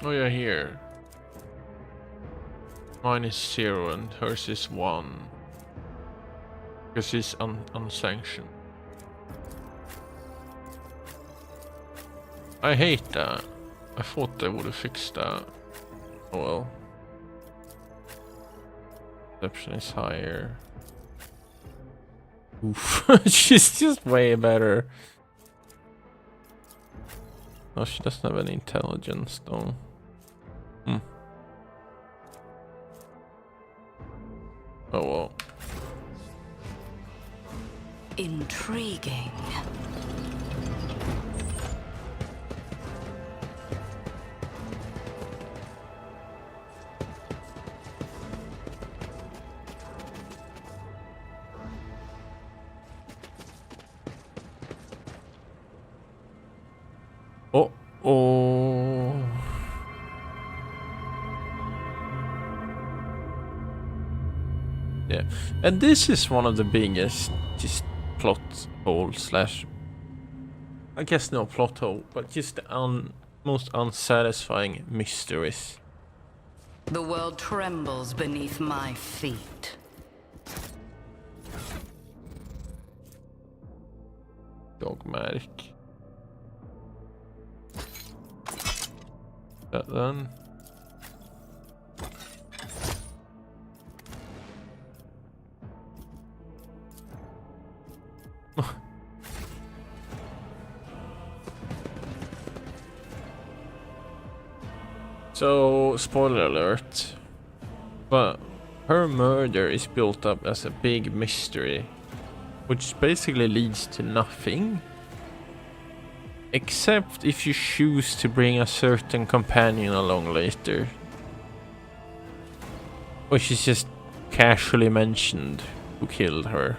Oh yeah, here. Mine is 0 and hers is 1. Because she's unsanctioned. I hate that. I thought they would have fixed that. Oh well. Perception is higher. Oof. She's just way better. Oh, she doesn't have any intelligence though. Oh well. Intriguing. Oh. Yeah, and this is one of the biggest just plot hole slash, I guess no plot hole, but just the most unsatisfying mysteries. The world trembles beneath my feet. Dogmatic. That then. So, spoiler alert, but her murder is built up as a big mystery, which basically leads to nothing. Except if you choose to bring a certain companion along later. Which is just casually mentioned who killed her.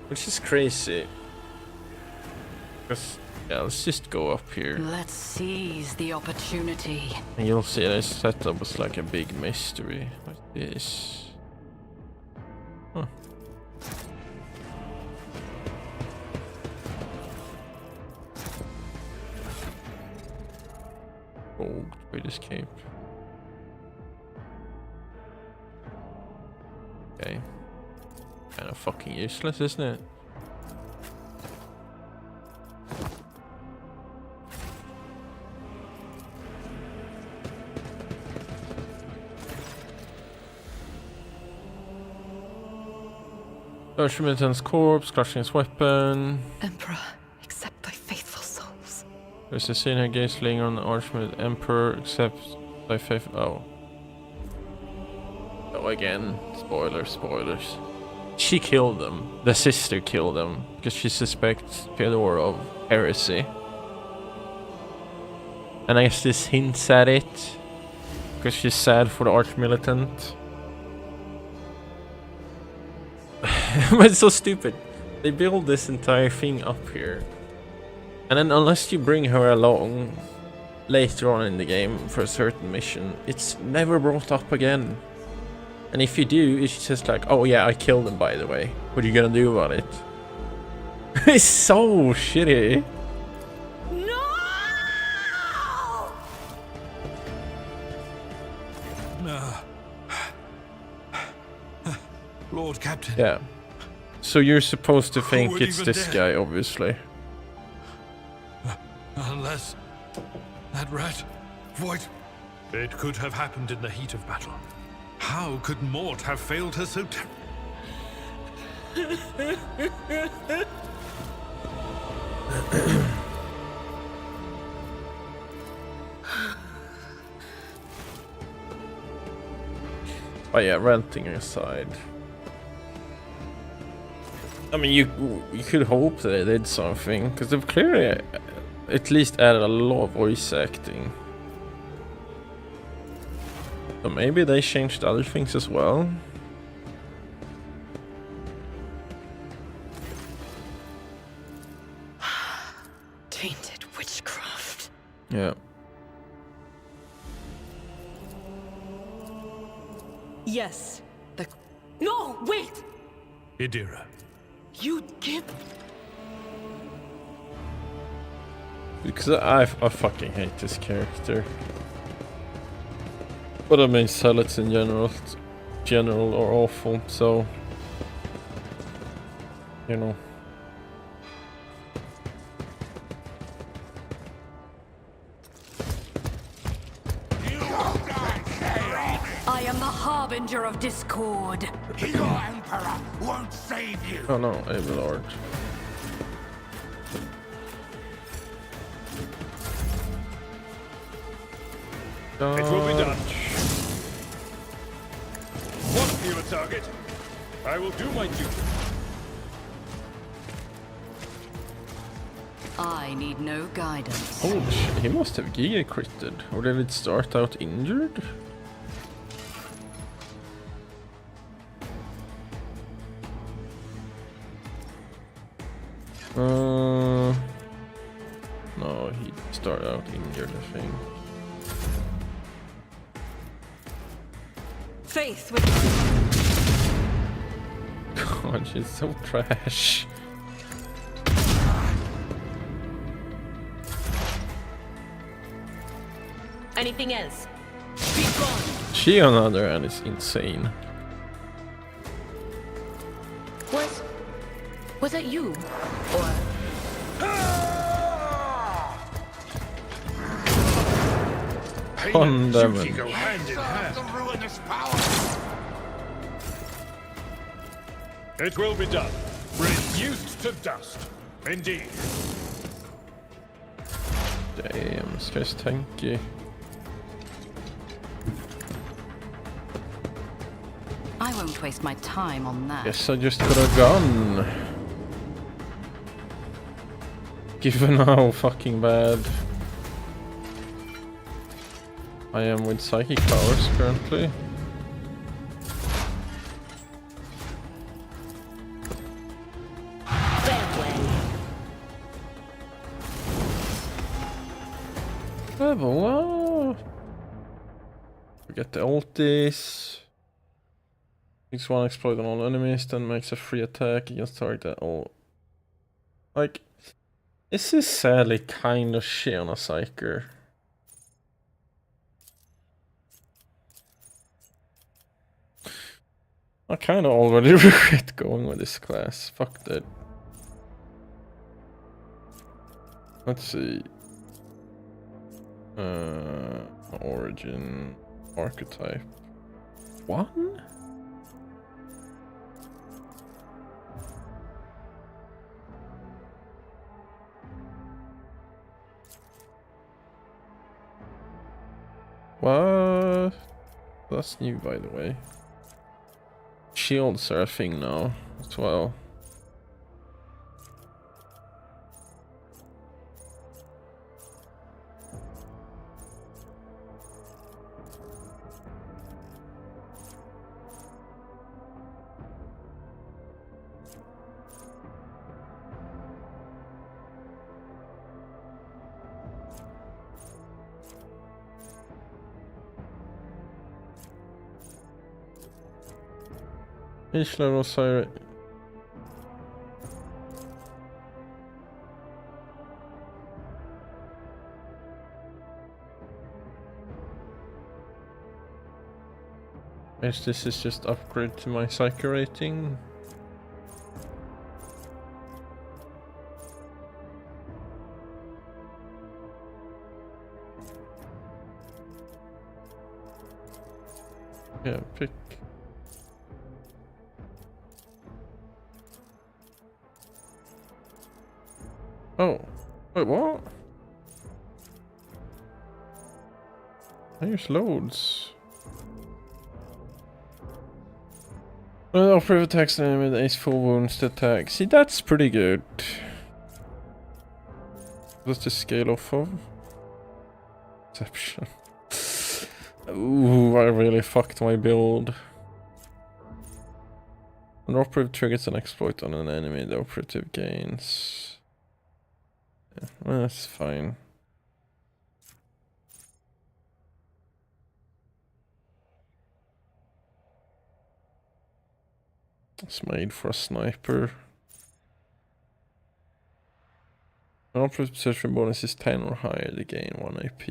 Which is crazy. Because, yeah, let's just go up here. Let's seize the opportunity. And you'll see this setup was like a big mystery. What is this? Huh. Rogue, great escape. Okay. Kind of fucking useless, isn't it? Archimilitant's corpse, crushing his weapon. Emperor, accept thy faithful souls. There's a scene here, gaze laying on the Archimilitant Emperor, accept thy faith. Oh. Oh, again. Spoilers. She killed them. The sister killed them. Because she suspects Theodore of heresy. And I guess this hints at it. Because she's sad for the Archmilitant. But it's so stupid. They build this entire thing up here. And then unless you bring her along later on in the game for a certain mission, it's never brought up again. And if you do, it's just like, oh yeah, I killed him by the way. What are you gonna do about it? It's so shitty. Lord Captain. Yeah. So you're supposed to think it's this guy, obviously. Unless that rat, Void. It could have happened in the heat of battle. How could Mort have failed her so But yeah, ranting aside. I mean, you could hope that they did something, because they've clearly at least added a lot of voice acting. So maybe they changed other things as well. Tainted witchcraft. Yeah. Yes. No, wait! Idira. You'd give... Because I fucking hate this character. But I mean, zealots in general are awful, so... You know. I am the harbinger of discord. Your Emperor won't save you. Oh no, Abelard. It will be done. One fewer target. I will do my duty. I need no guidance. Holy shit, he must have Giga critted. Or did it start out injured? No, he started out injured, I think. Faith with... God, she's so trash. Anything else? Be gone! She, on the other hand, is insane. Was that you? Or... One damage. Go hand in hand. The ruinous power. It will be done. Reduced to dust. Indeed. Damn, this guy's tanky. I won't waste my time on that. Guess I just got a gun. Given how fucking bad I am with psychic powers currently. Level 1. We get the ultis. Makes one exploit on all enemies, then makes a free attack against target. All like, this is sadly kind of shit on a Psyker. I kind of already regret going with this class. Fuck that. Let's see. Origin, archetype. 1? What? That's new, by the way. Shields are a thing now as well. Each level siren. Guess this is just upgrade to my Psyker rating. Yeah, pick. Oh, wait, what? There's loads. Operative attacks enemy with ace full wounds to attack. See, that's pretty good. What's the scale off of? Perception. Ooh, I really fucked my build. An operative triggers an exploit on an enemy, the operative gains. Yeah, well, that's fine. It's made for a sniper. An operative perception bonus is 10 or higher, they gain 1 AP.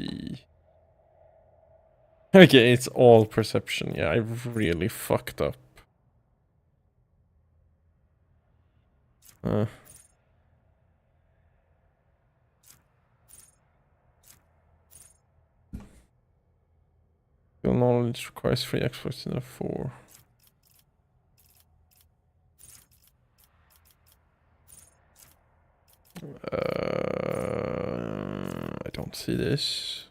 Okay, it's all perception. Yeah, I really fucked up. Your knowledge requires 3 exploits in a 4. I don't see this.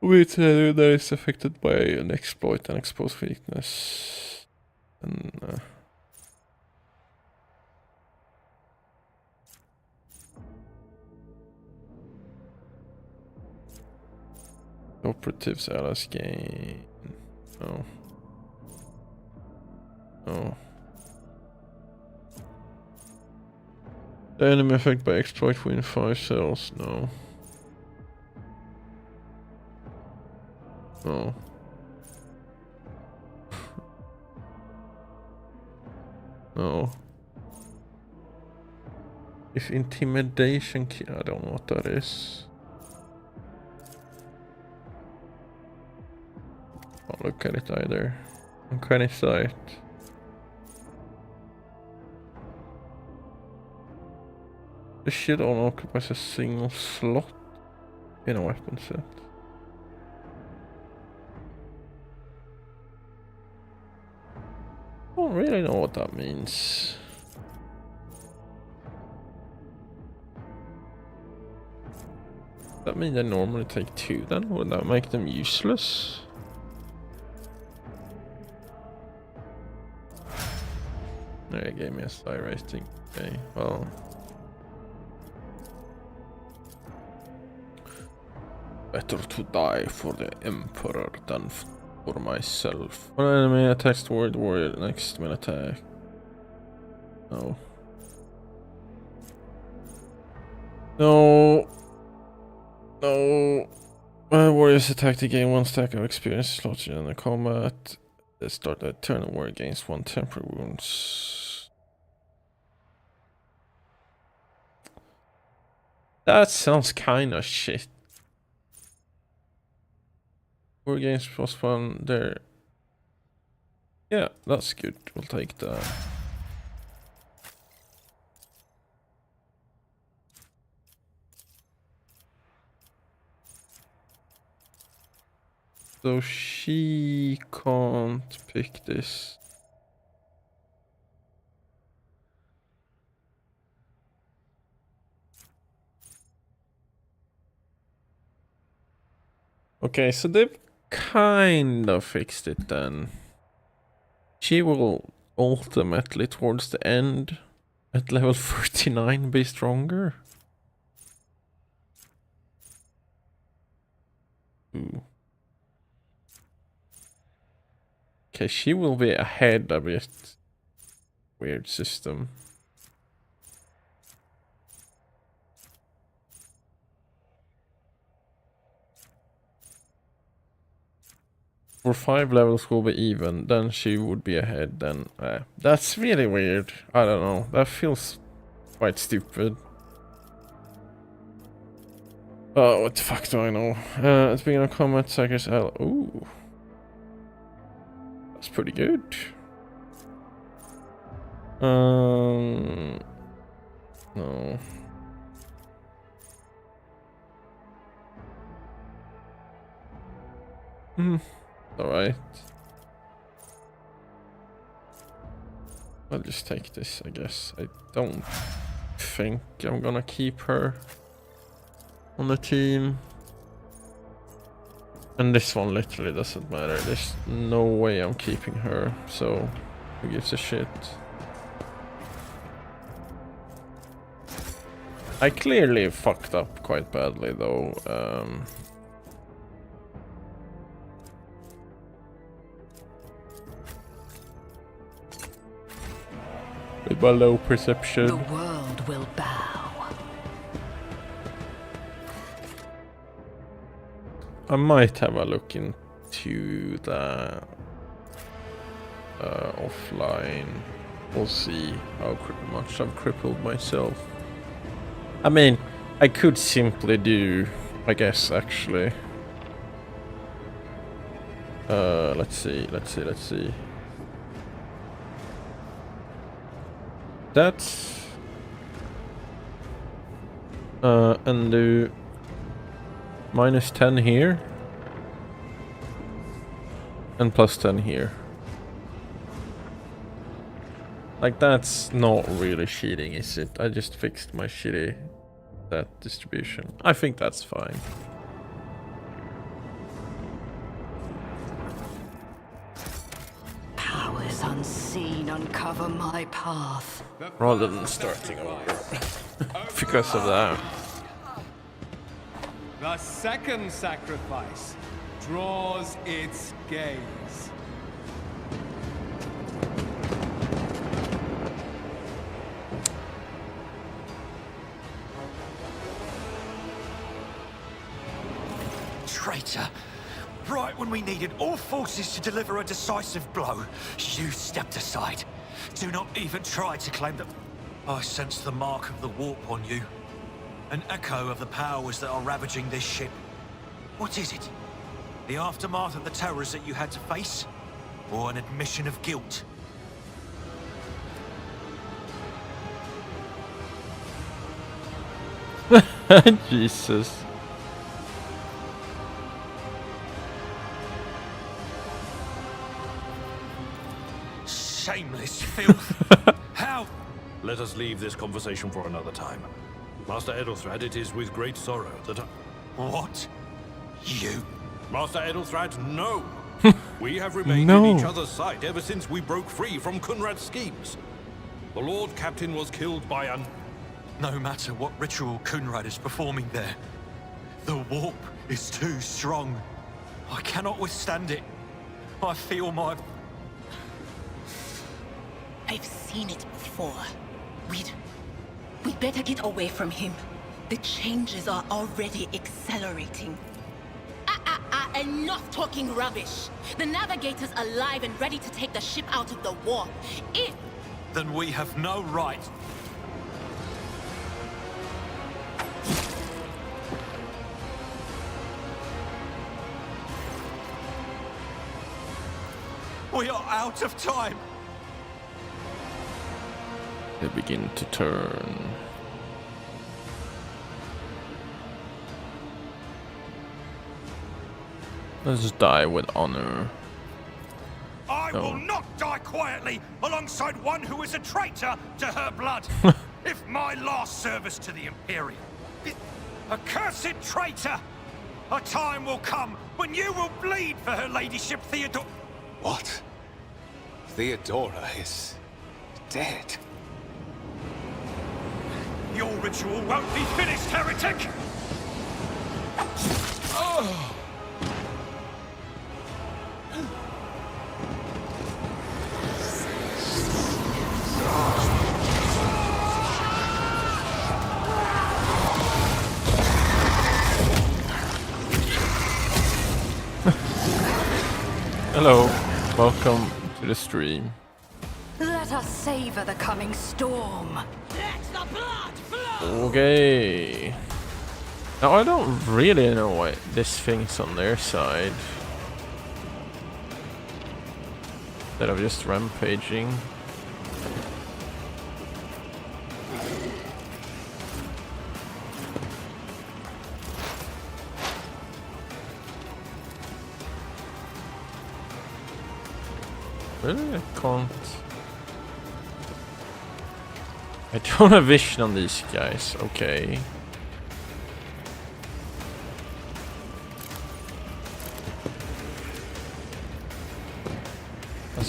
Wait, that is affected by an exploit and exposed weakness. And operatives allies gain. No. No. The enemy effect by exploit win 5 cells. No. No. No. If intimidation I don't know what that is. Don't look at it either. On any site. The shield only occupies a single slot in a weapon set. I don't really know what that means. Does that mean they normally take 2 then? Would that make them useless? They gave me a star rating. Okay, well. Better to die for the Emperor than for myself. One enemy attacks toward the warrior next will attack. No. No. No. When warriors attack the gain 1 stack of experience slots in the combat. They start a turn of war against 1 temporary wounds. That sounds kinda shit. War games +1 there. Yeah, that's good. We'll take that. So she can't pick this. Okay, so they've kind of fixed it then. She will ultimately towards the end at level 39 be stronger. Ooh. Okay, she will be ahead a bit. Weird system. For 5 levels will be even, then she would be ahead, then that's really weird. I don't know, that feels quite stupid. Oh, what the fuck do I know? At the beginning of combat, Psyker's L. Ooh. That's pretty good. No. Alright. I'll just take this, I guess. I don't think I'm gonna keep her on the team. And this one literally doesn't matter. There's no way I'm keeping her, so who gives a shit? I clearly fucked up quite badly though. With my low perception. The world will bow. I might have a look into the offline. We'll see how much I've crippled myself. I mean, I could simply do, I guess, actually. Let's see. That's and do -10 here and +10 here. Like, that's not really cheating, is it? I just fixed my shitty stat distribution. I think that's fine. Powers unseen uncover my path. Rather than starting over because of that. The second sacrifice draws its gaze. Traitor! Right when we needed all forces to deliver a decisive blow, you stepped aside. Do not even try to claim that... I sense the mark of the warp on you. An echo of the powers that are ravaging this ship. What is it? The aftermath of the terrors that you had to face? Or an admission of guilt? Jesus. Shameless filth! How? Let us leave this conversation for another time. Master Edelthrad, it is with great sorrow that I... What? You? Master Edelthrad, no! We have remained in each other's sight ever since we broke free from Kunrad's schemes. The Lord Captain was killed by an... No matter what ritual Kunrad is performing there, the warp is too strong. I cannot withstand it. I feel my... I've seen it before. We'd better get away from him. The changes are already accelerating. Enough talking rubbish. The navigator's alive and ready to take the ship out of the warp. If... Then we have no right. We are out of time. They begin to turn. Let's die with honor. I will not die quietly alongside one who is a traitor to her blood. If my last service to the Imperium is a cursed traitor, a time will come when you will bleed for her ladyship Theodora. What? Theodora is dead. Your ritual won't be finished, heretic! Oh. Hello, welcome to the stream. Let us savor the coming storm. Let the blood flow! Okay. Now I don't really know why this thing's on their side. Instead of just rampaging. Really? I can't. I don't have vision on these guys. Okay.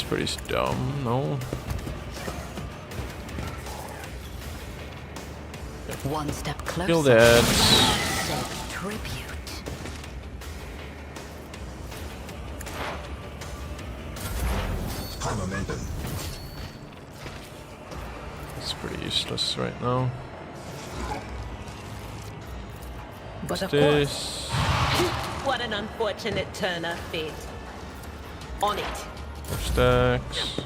pretty dumb, no? One step closer. Kill the ads. Save tribute. High momentum. It's pretty useless right now. But of This. What an unfortunate turn of fate. On it. Stacks.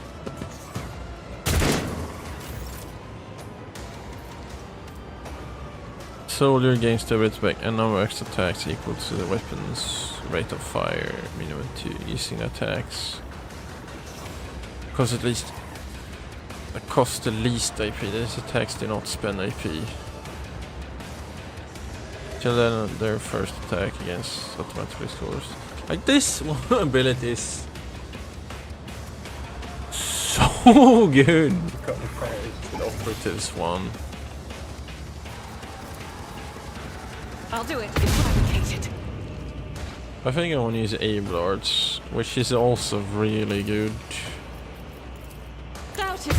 Soldier gains the bit back and number of extra attacks equal to the weapon's rate of fire minimum to using attacks. Because at least it costs the least AP. These attacks do not spend AP. Till then their first attack against automatically scores. Like this one ability is so good compared to the operatives one. I'll do it. It's fabricated. I think I want to use Ablards, which is also really good. Doubt it.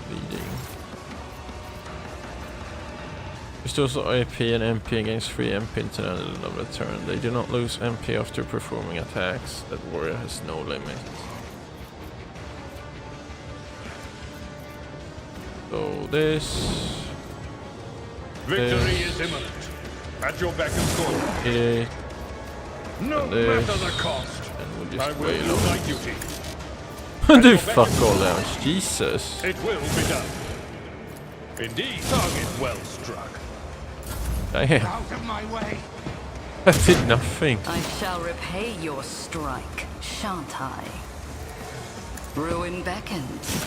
Bleeding. Restores AP and MP against 3 MP until the end of the turn. They do not lose MP after performing attacks. That warrior has no limit. So this. Victory is imminent. At your beck and call. It. No matter the cost. And we'll just I will wail do on. my duty. Do fuck all damage, Jesus. It will be done. Indeed, target well struck. Damn, Out of my way! that did nothing. I shall repay your strike, shan't I? Ruin beckons.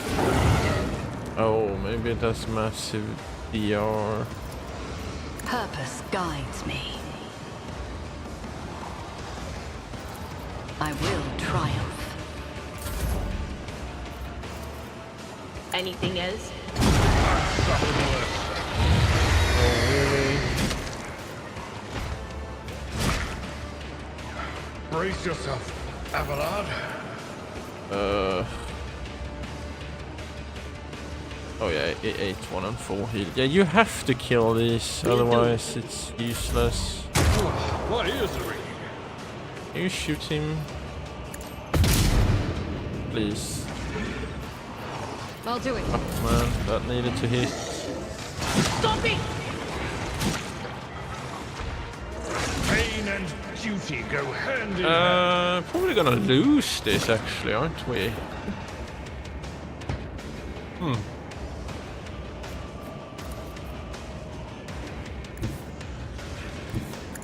Oh, maybe it has massive DR. Purpose guides me. I will triumph. Anything else? Oh, really? Brace yourself, Abelard. Oh yeah, it ate 1 and 4 heal. Yeah, you have to kill these, otherwise it's useless. What is the ring? Can you shoot him? Please. I'll do it. Fuck man, that needed to hit. Stop it! Pain and duty go hand in hand. Probably gonna lose this actually, aren't we?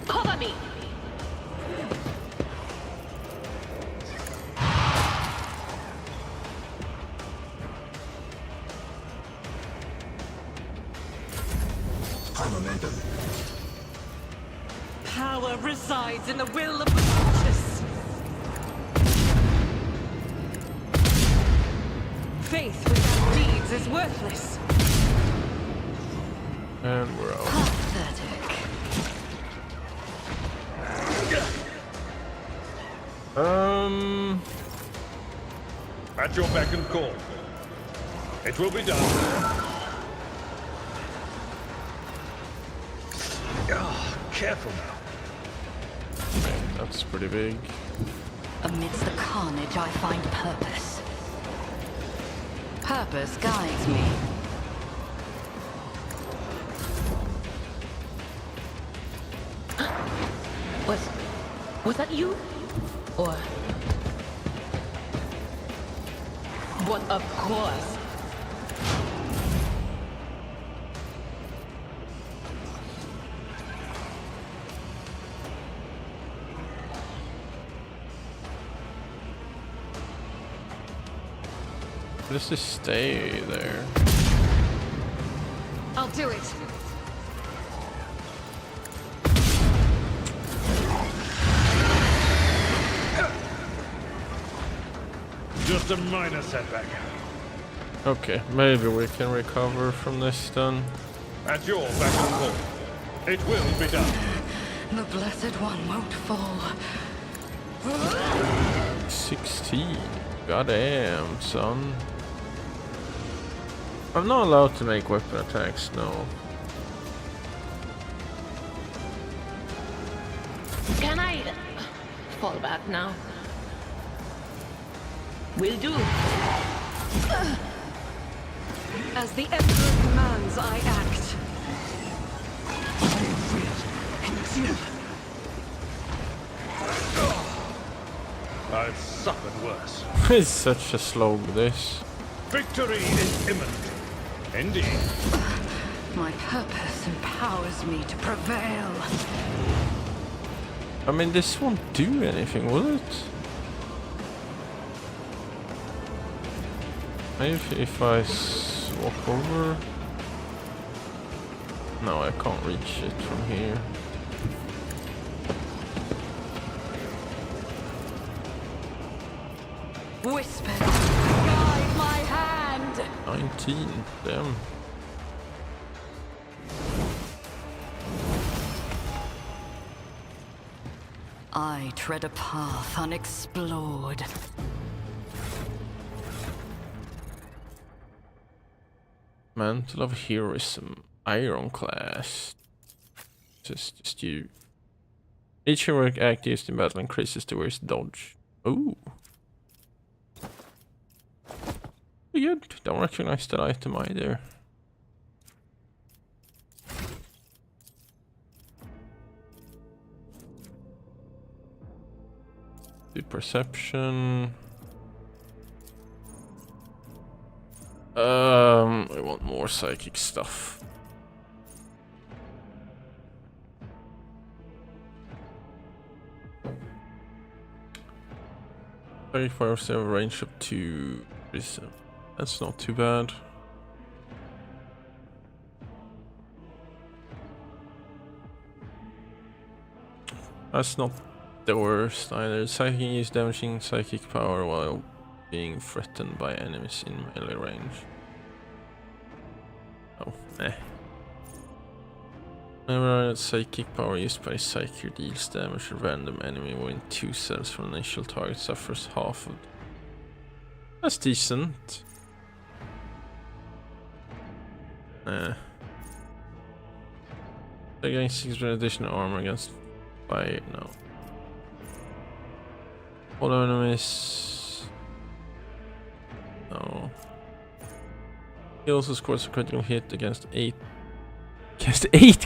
Cover me! High momentum. Power resides in the will of the righteous. Faith without deeds is worthless. And we're out. Pathetic. At your beck and call. It will be done. Careful now. Okay, that's pretty big. Amidst the carnage, I find purpose. Purpose guides me. Was that you? Or... But of course. Let's just stay there. I'll do it. Just a minor setback. Okay, maybe we can recover from this then. At your beck and call. It will be done. The Blessed One won't fall. 16. Goddamn, son. I'm not allowed to make weapon attacks, no. Can I fall back now? Will do. As the Emperor commands, I act. I've suffered worse. It's such a slog, this. Victory is imminent. Indeed. My purpose empowers me to prevail. I mean, this won't do anything, will it? Maybe if I walk over... No, I can't reach it from here. Whisper, guide my hand. 19, damn. I tread a path unexplored. Mantle of Heroism, Ironclad. Just you. Each heroic act used in battle increases the warrior's dodge. Ooh. Pretty good. Don't recognize that item either. Do perception. I want more psychic stuff. Fires have a range of 2. That's not too bad. That's not the worst either. Psychic can use damaging psychic power while being threatened by enemies in melee range. Oh, eh. Whenever psychic power used by Psyker deals damage, a random enemy within 2 cells from the initial target suffers half of. That's decent. They gain 6% additional armor against fire. No. All enemies. No. He also scores a critical hit against 8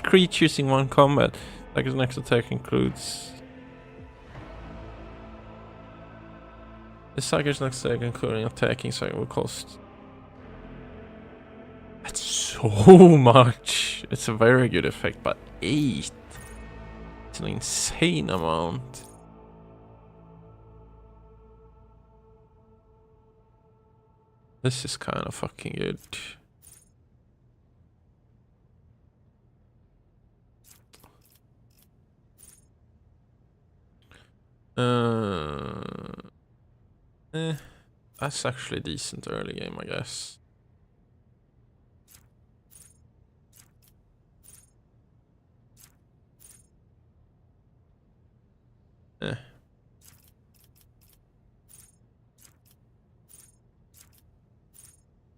creatures in one combat. Like his next attack includes. The Psyker's next attack, including attacking Psyker, will cost. That's so much. It's a very good effect, but 8. It's an insane amount. This is kind of fucking good. That's actually decent early game, I guess.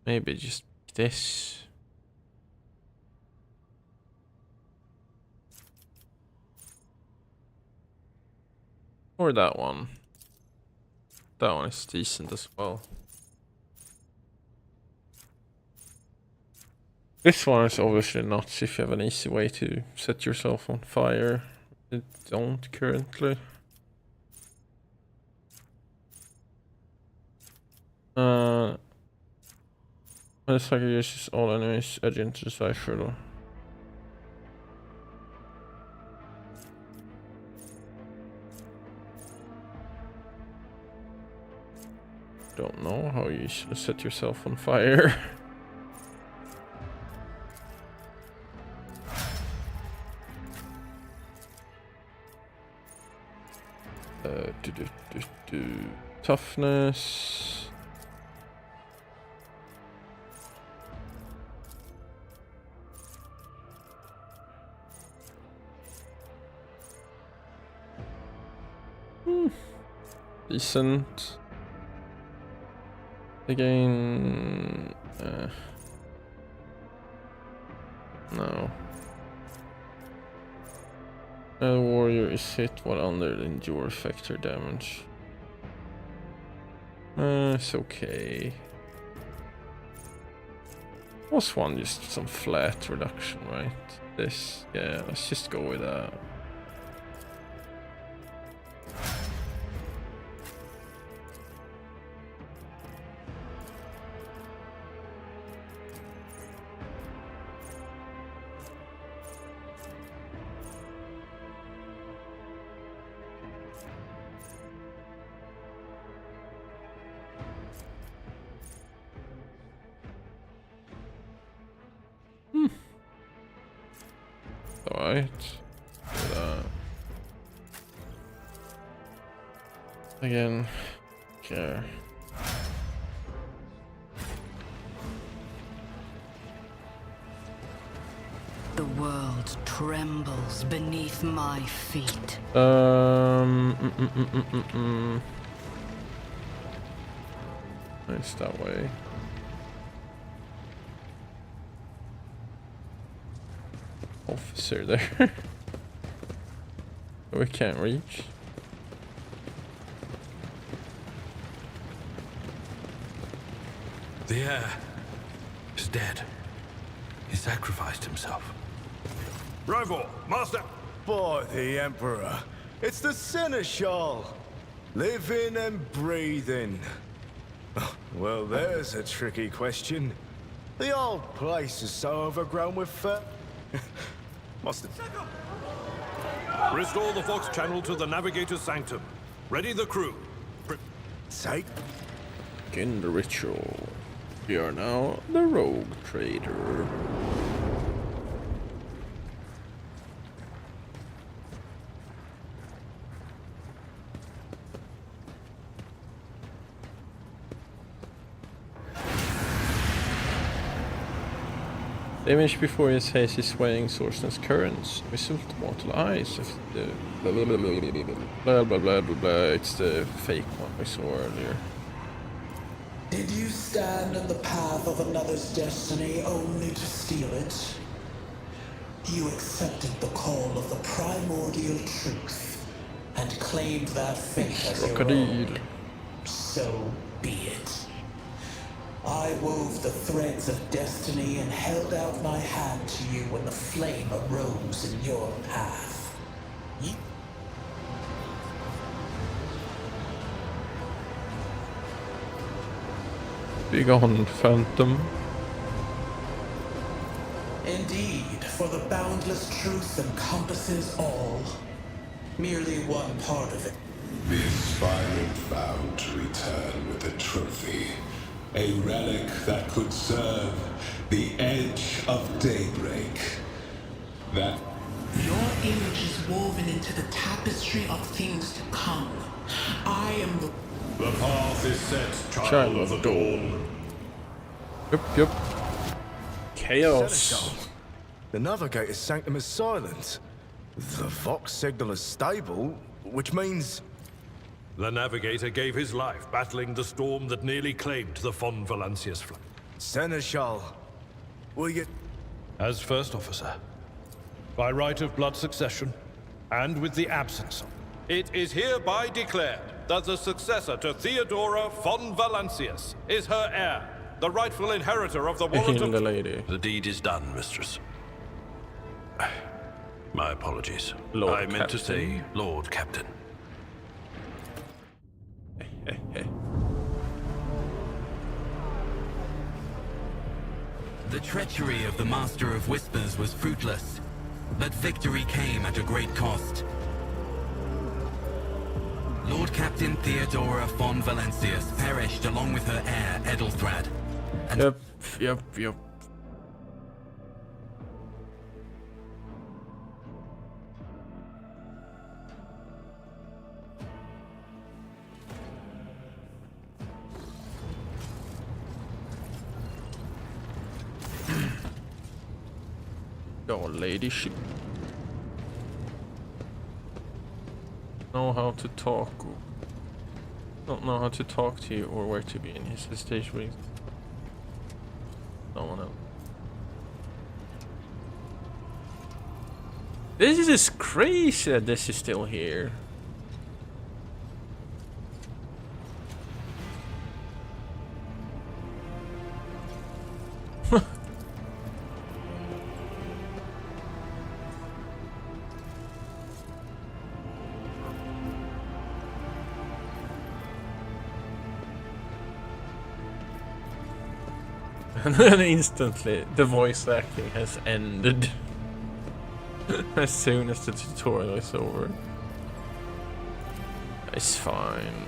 Maybe just this. Or that one. That one is decent as well. This one is obviously nuts if you have an easy way to set yourself on fire. I don't currently. The Psyker uses all enemies edge into the cipher. Don't know how you should set yourself on fire. Toughness. Decent. Again, no. A warrior is hit while under the endure factor damage. It's okay. Was one just some flat reduction, right? This, yeah, let's just go with that. Alright. Again, care. The world trembles beneath my feet. Nice that way. Officer there. We can't reach. The heir is dead. He sacrificed himself. Rival, master! By the Emperor, it's the Seneschal! Living and breathing. Well, there's a tricky question. The old place is so overgrown with fur. Must have... Restore the Fox channel to the Navigator's Sanctum. Ready the crew. Take... Begin the ritual. We are now the Rogue Trader. Damage before his haze is swaying sourceless currents. Result mortal eyes of the blah blah blah blah blah blah blah blah blah. It's the fake one we saw earlier. Did you stand in the path of another's destiny only to steal it? You accepted the call of the primordial truth and claimed that fate as your own. So be it. I wove the threads of destiny and held out my hand to you when the flame arose in your path. Big on Phantom. Indeed, for the boundless truth encompasses all. Merely one part of it. The aspirant vowed to return with a trophy. A relic that could serve the edge of daybreak. That... Your image is woven into the tapestry of things to come. I am the... The path is set, child of the dawn. Yup. Chaos. Seneschal. The Navigator's Sanctum is silent. The Vox signal is stable, which means... The Navigator gave his life battling the storm that nearly claimed the Von Valancius flag. Seneschal, will you... As First Officer, by right of blood succession, and with the absence of... It is hereby declared that the successor to Theodora von Valancius is her heir, the rightful inheritor of the Wallet of... the lady. The deed is done, mistress. My apologies. Lord I meant to Captain. say Lord Captain. The treachery of the Master of Whispers was fruitless, but victory came at a great cost. Lord Captain Theodora von Valancius perished along with her heir, Edelthrad. Yep. Your ladyship. know how to talk. Don't know how to talk to you or where to be in his stage with someone else. This is crazy that this is still here. And then instantly the voice acting has ended as soon as the tutorial is over. It's fine.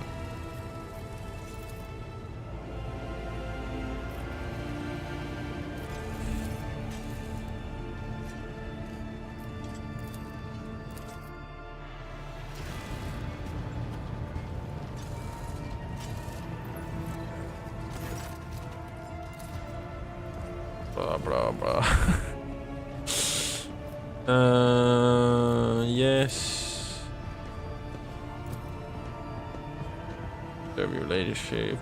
Blah blah blah. Yes. Serve your ladyship.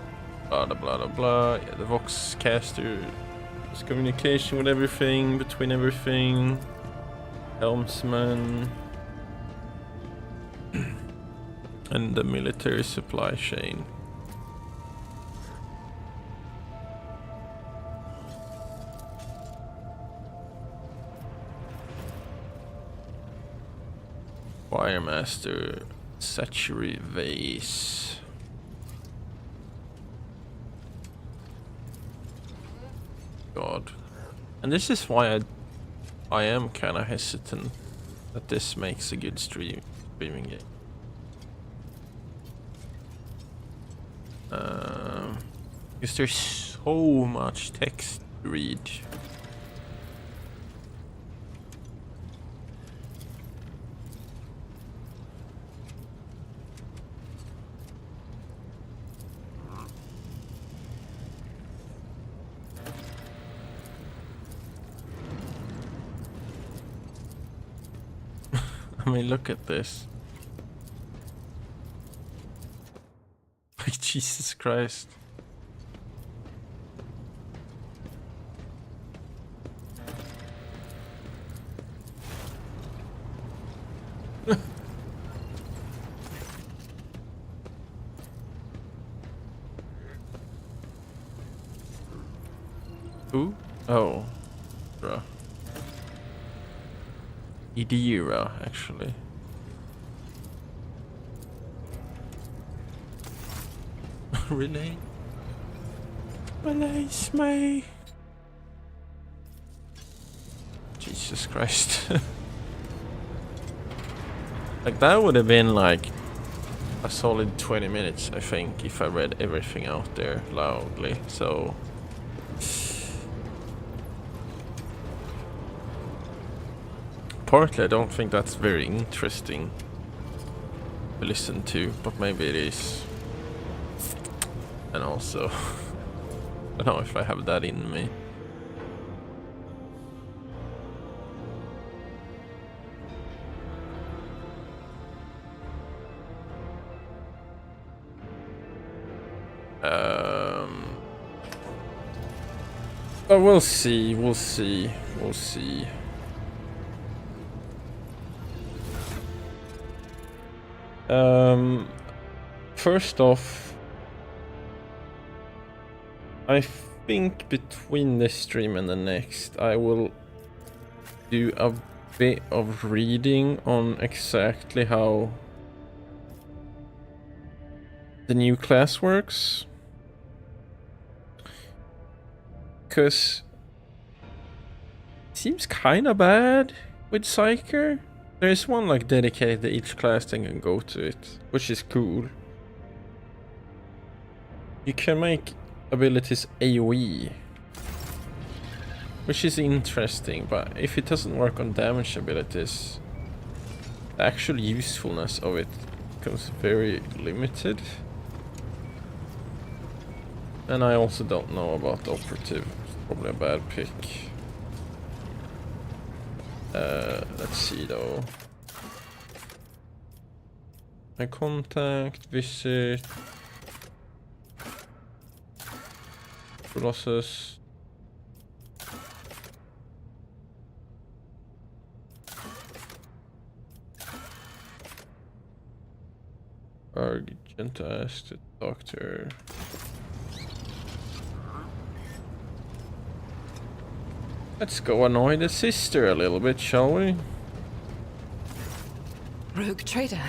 Blah blah blah blah. Yeah, the Vox caster is communication with everything, between everything. Helmsman. And the military supply chain. Firemaster, Satchery Vase. God. And this is why I am kinda hesitant that this makes a good streaming game. Because there's so much text to read. I mean, look at this. Like, Jesus Christ. Who? Oh. Bruh. Idira, actually. Really? Release me! Jesus Christ. Like, that would have been like a solid 20 minutes, I think, if I read everything out there loudly, so... Partly I don't think that's very interesting to listen to, but maybe it is. And also, I don't know if I have that in me. But we'll see, we'll see, we'll see. First off, I think between this stream and the next, I will do a bit of reading on exactly how the new class works. Because it seems kinda bad with Psyker. There is one like dedicated to each class that can go to it, which is cool. You can make abilities AoE, which is interesting, but if it doesn't work on damage abilities, the actual usefulness of it becomes very limited. And I also don't know about the operative. It's probably a bad pick. Let's see though. My contact, visit, process. Urgent ask the doctor. Let's go annoy the sister a little bit, shall we? Rogue trader.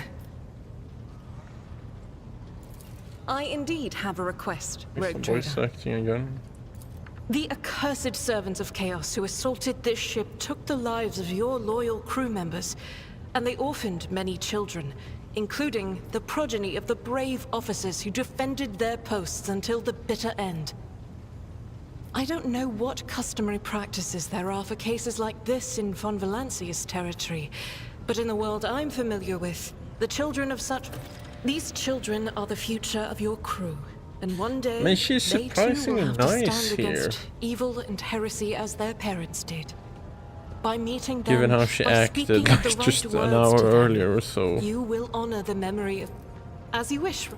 I indeed have a request, Rogue trader. Voice acting again. The accursed servants of Chaos who assaulted this ship took the lives of your loyal crew members, and they orphaned many children, including the progeny of the brave officers who defended their posts until the bitter end. I don't know what customary practices there are for cases like this in Von Valancius territory, but in the world I'm familiar with, the children of such... These children are the future of your crew, and one day Man, she's they too surprisingly will have to nice stand here. against evil and heresy as their parents did. By meeting them, Given how she by acted speaking like the right just an words hour to them, earlier or so. you will honor the memory of... As you wish.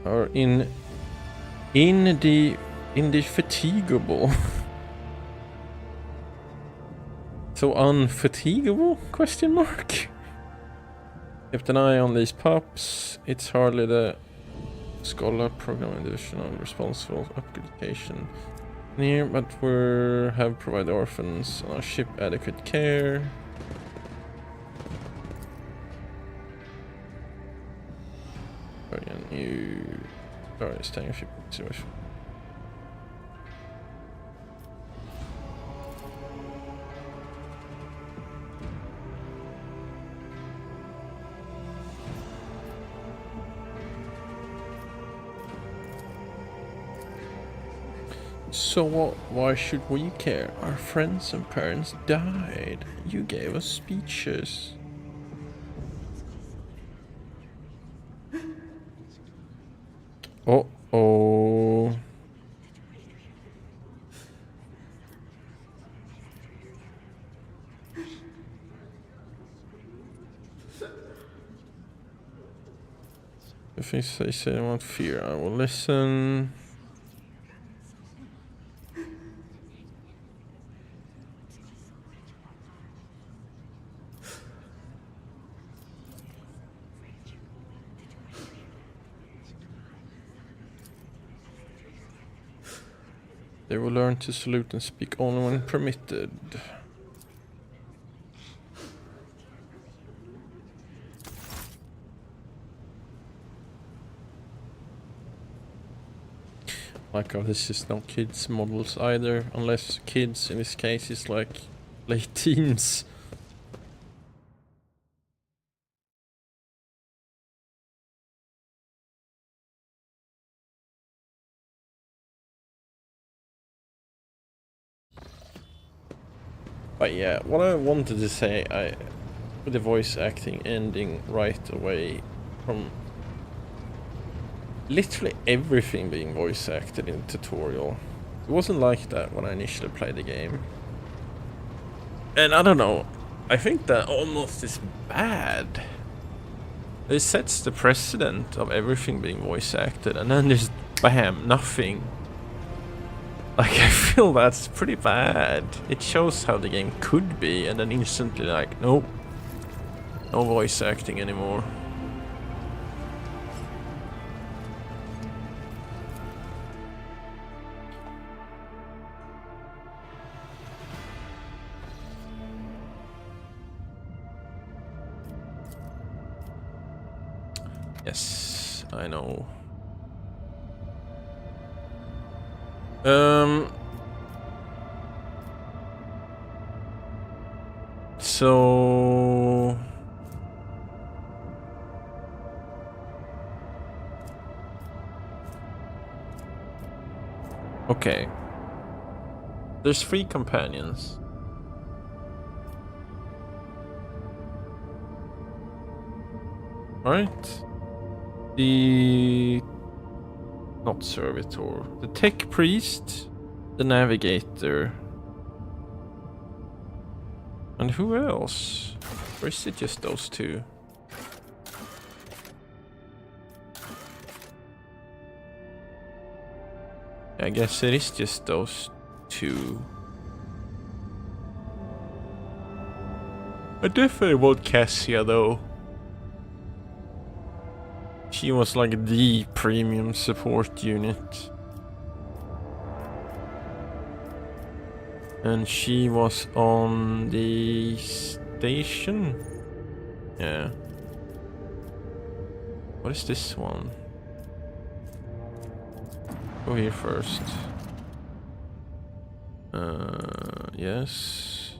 Or in the indefatigable. So unfatigable? Question mark. Kept an eye on these pups. It's hardly the scholar programming division responsible for education near, but we have provided orphans on our ship adequate care. You are staying a few situation. So what? Why should we care? Our friends and parents died. You gave us speeches. Uh-oh. If they say I want fear, I will listen. They will learn to salute and speak only when permitted. Like how this is no kids models either, unless kids in this case is like late teens. But yeah, what I wanted to say, with the voice acting ending right away from literally everything being voice acted in the tutorial. It wasn't like that when I initially played the game. And I don't know, I think that almost is bad. It sets the precedent of everything being voice acted and then just bam, nothing. Like, I feel that's pretty bad. It shows how the game could be, and then instantly like, nope, no voice acting anymore. Yes, I know. So okay. There's 3 companions. Right? The... Not servitor. The tech priest, the navigator. And who else? Or is it just those two? I guess it is just those two. I definitely want Cassia though. She was like the premium support unit. And she was on the station? Yeah. What is this one? Go here first. Yes.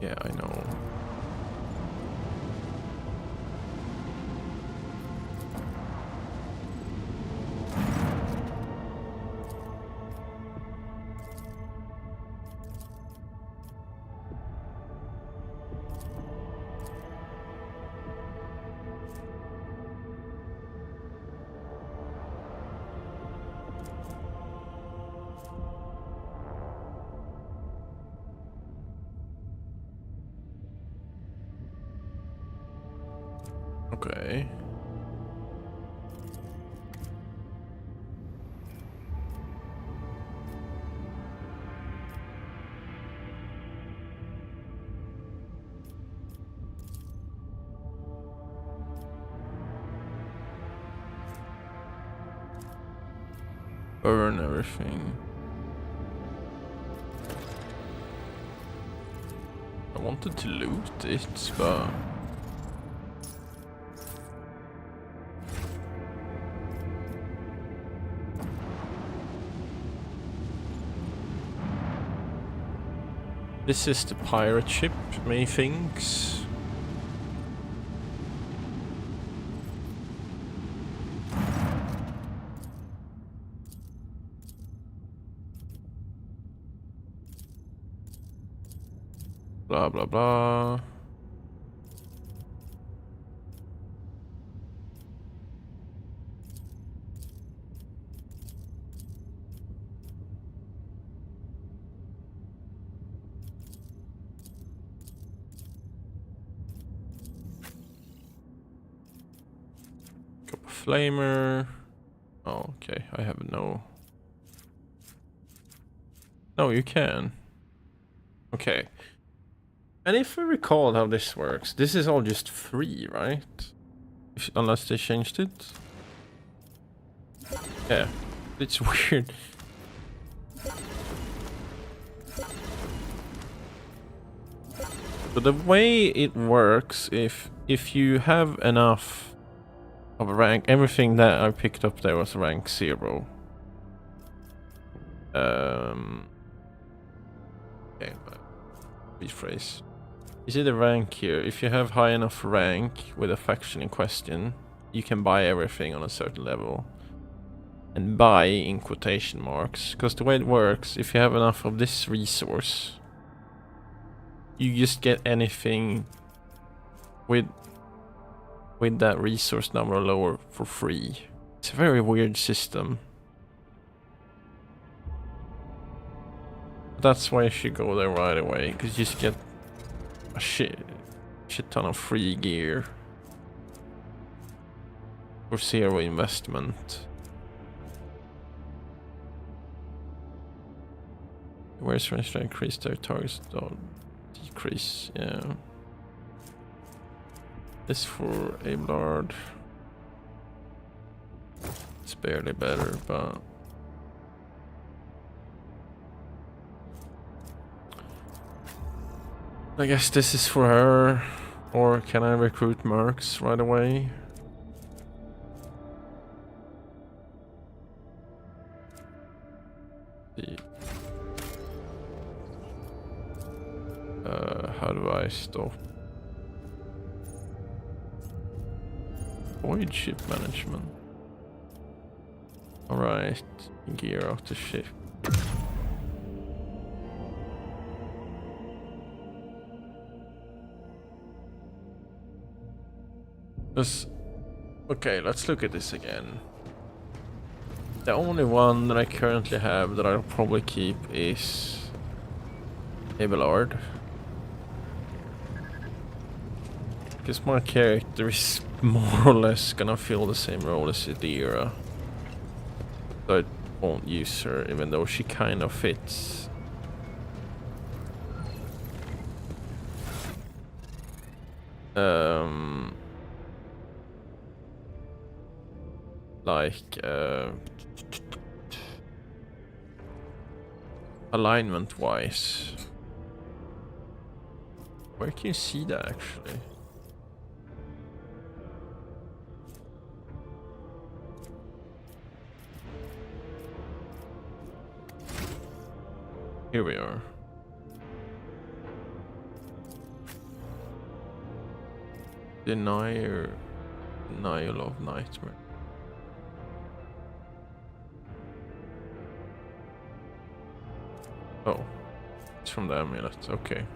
Yeah, I know. Okay. Burn everything. I wanted to loot it, but... This is the pirate ship, methinks. Blah blah blah. Flamer. Oh, okay. I have no. No, you can. Okay. And if I recall how this works, this is all just free, right? Unless they changed it. Yeah. It's weird. But the way it works, if you have enough of a rank, everything that I picked up there was rank 0. Okay, rephrase. You see the rank here. If you have high enough rank with a faction in question, you can buy everything on a certain level. And buy in quotation marks, because the way it works, if you have enough of this resource, you just get anything with that resource number lower for free. It's a very weird system. That's why you should go there right away, because you just get a shit ton of free gear for 0 investment. Where's range to increase their targets? Oh, decrease, yeah. This for Abelard. It's barely better, but I guess this is for her. Or can I recruit mercs right away? How do I stop? Void ship management. Alright, gear out the ship. Okay, let's look at this again. The only one that I currently have that I'll probably keep is Abelard. Because my character is more or less gonna fill the same role as Idira. So I won't use her, even though she kind of fits. Like, alignment-wise. Where can you see that, actually? Here we are. Denial of nightmare. Oh, it's from the amulet. Okay.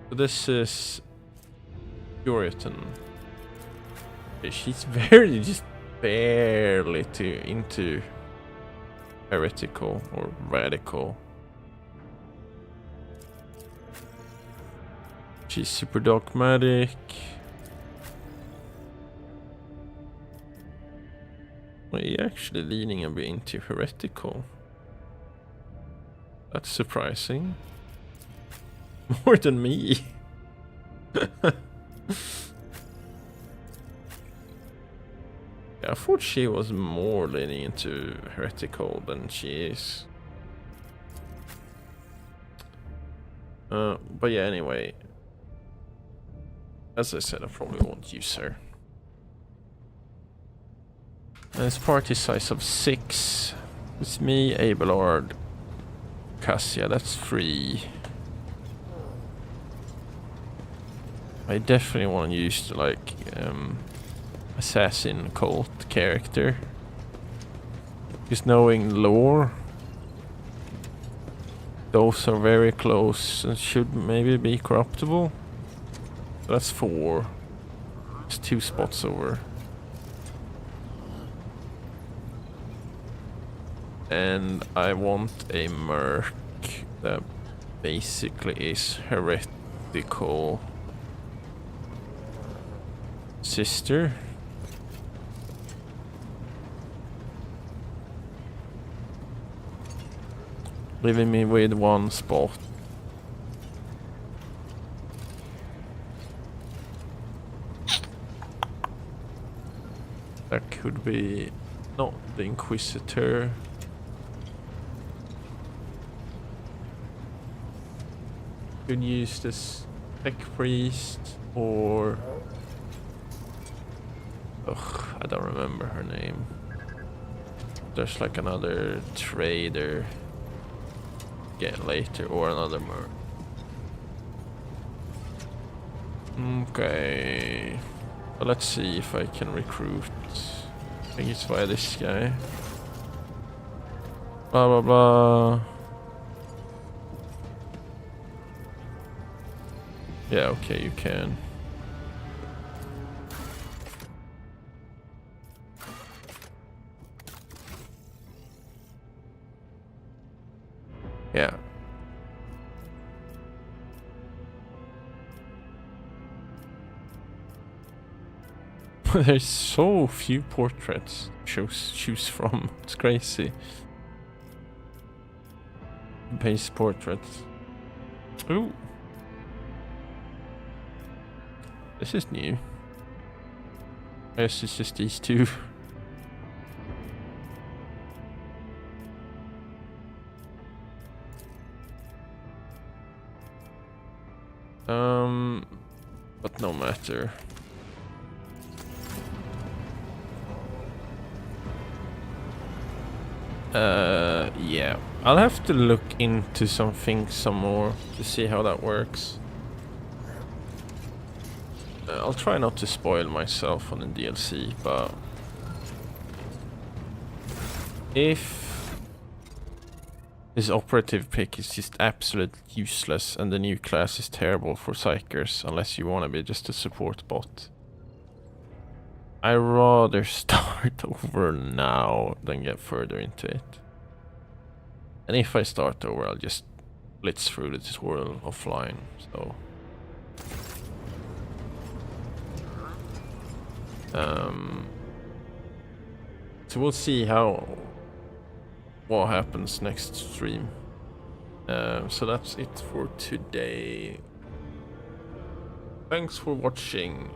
So this is Puritan. She's very just barely into heretical or radical. She's super dogmatic. Well, you're actually leaning a bit into heretical. That's surprising. More than me. Yeah, I thought she was more leaning into heretical than she is. But yeah, anyway. As I said, I probably won't use her. And it's party size of 6. It's me, Abelard, Cassia, that's 3. I definitely want to use like assassin cult character. Just knowing lore, those are very close and should maybe be corruptible. So that's 4. It's 2 spots over. And I want a merc that basically is heretical sister. Leaving me with 1 spot. That could be not the Inquisitor. Could use this tech priest or I don't remember her name. There's like another trader get later or another mer. Okay. Well, let's see if I can recruit. I think it's via this guy. Blah blah blah. Yeah, okay, you can. Yeah. There's so few portraits to choose from. It's crazy. Base portraits. Ooh. This is new. I guess it's just these 2. But no matter. Yeah. I'll have to look into something some more to see how that works. I'll try not to spoil myself on the DLC, but If this operative pick is just absolutely useless and the new class is terrible for Psykers, unless you want to be just a support bot, I'd rather start over now than get further into it. And if I start over, I'll just blitz through the tutorial offline, so... So we'll see what happens next stream. So that's it for today. Thanks for watching.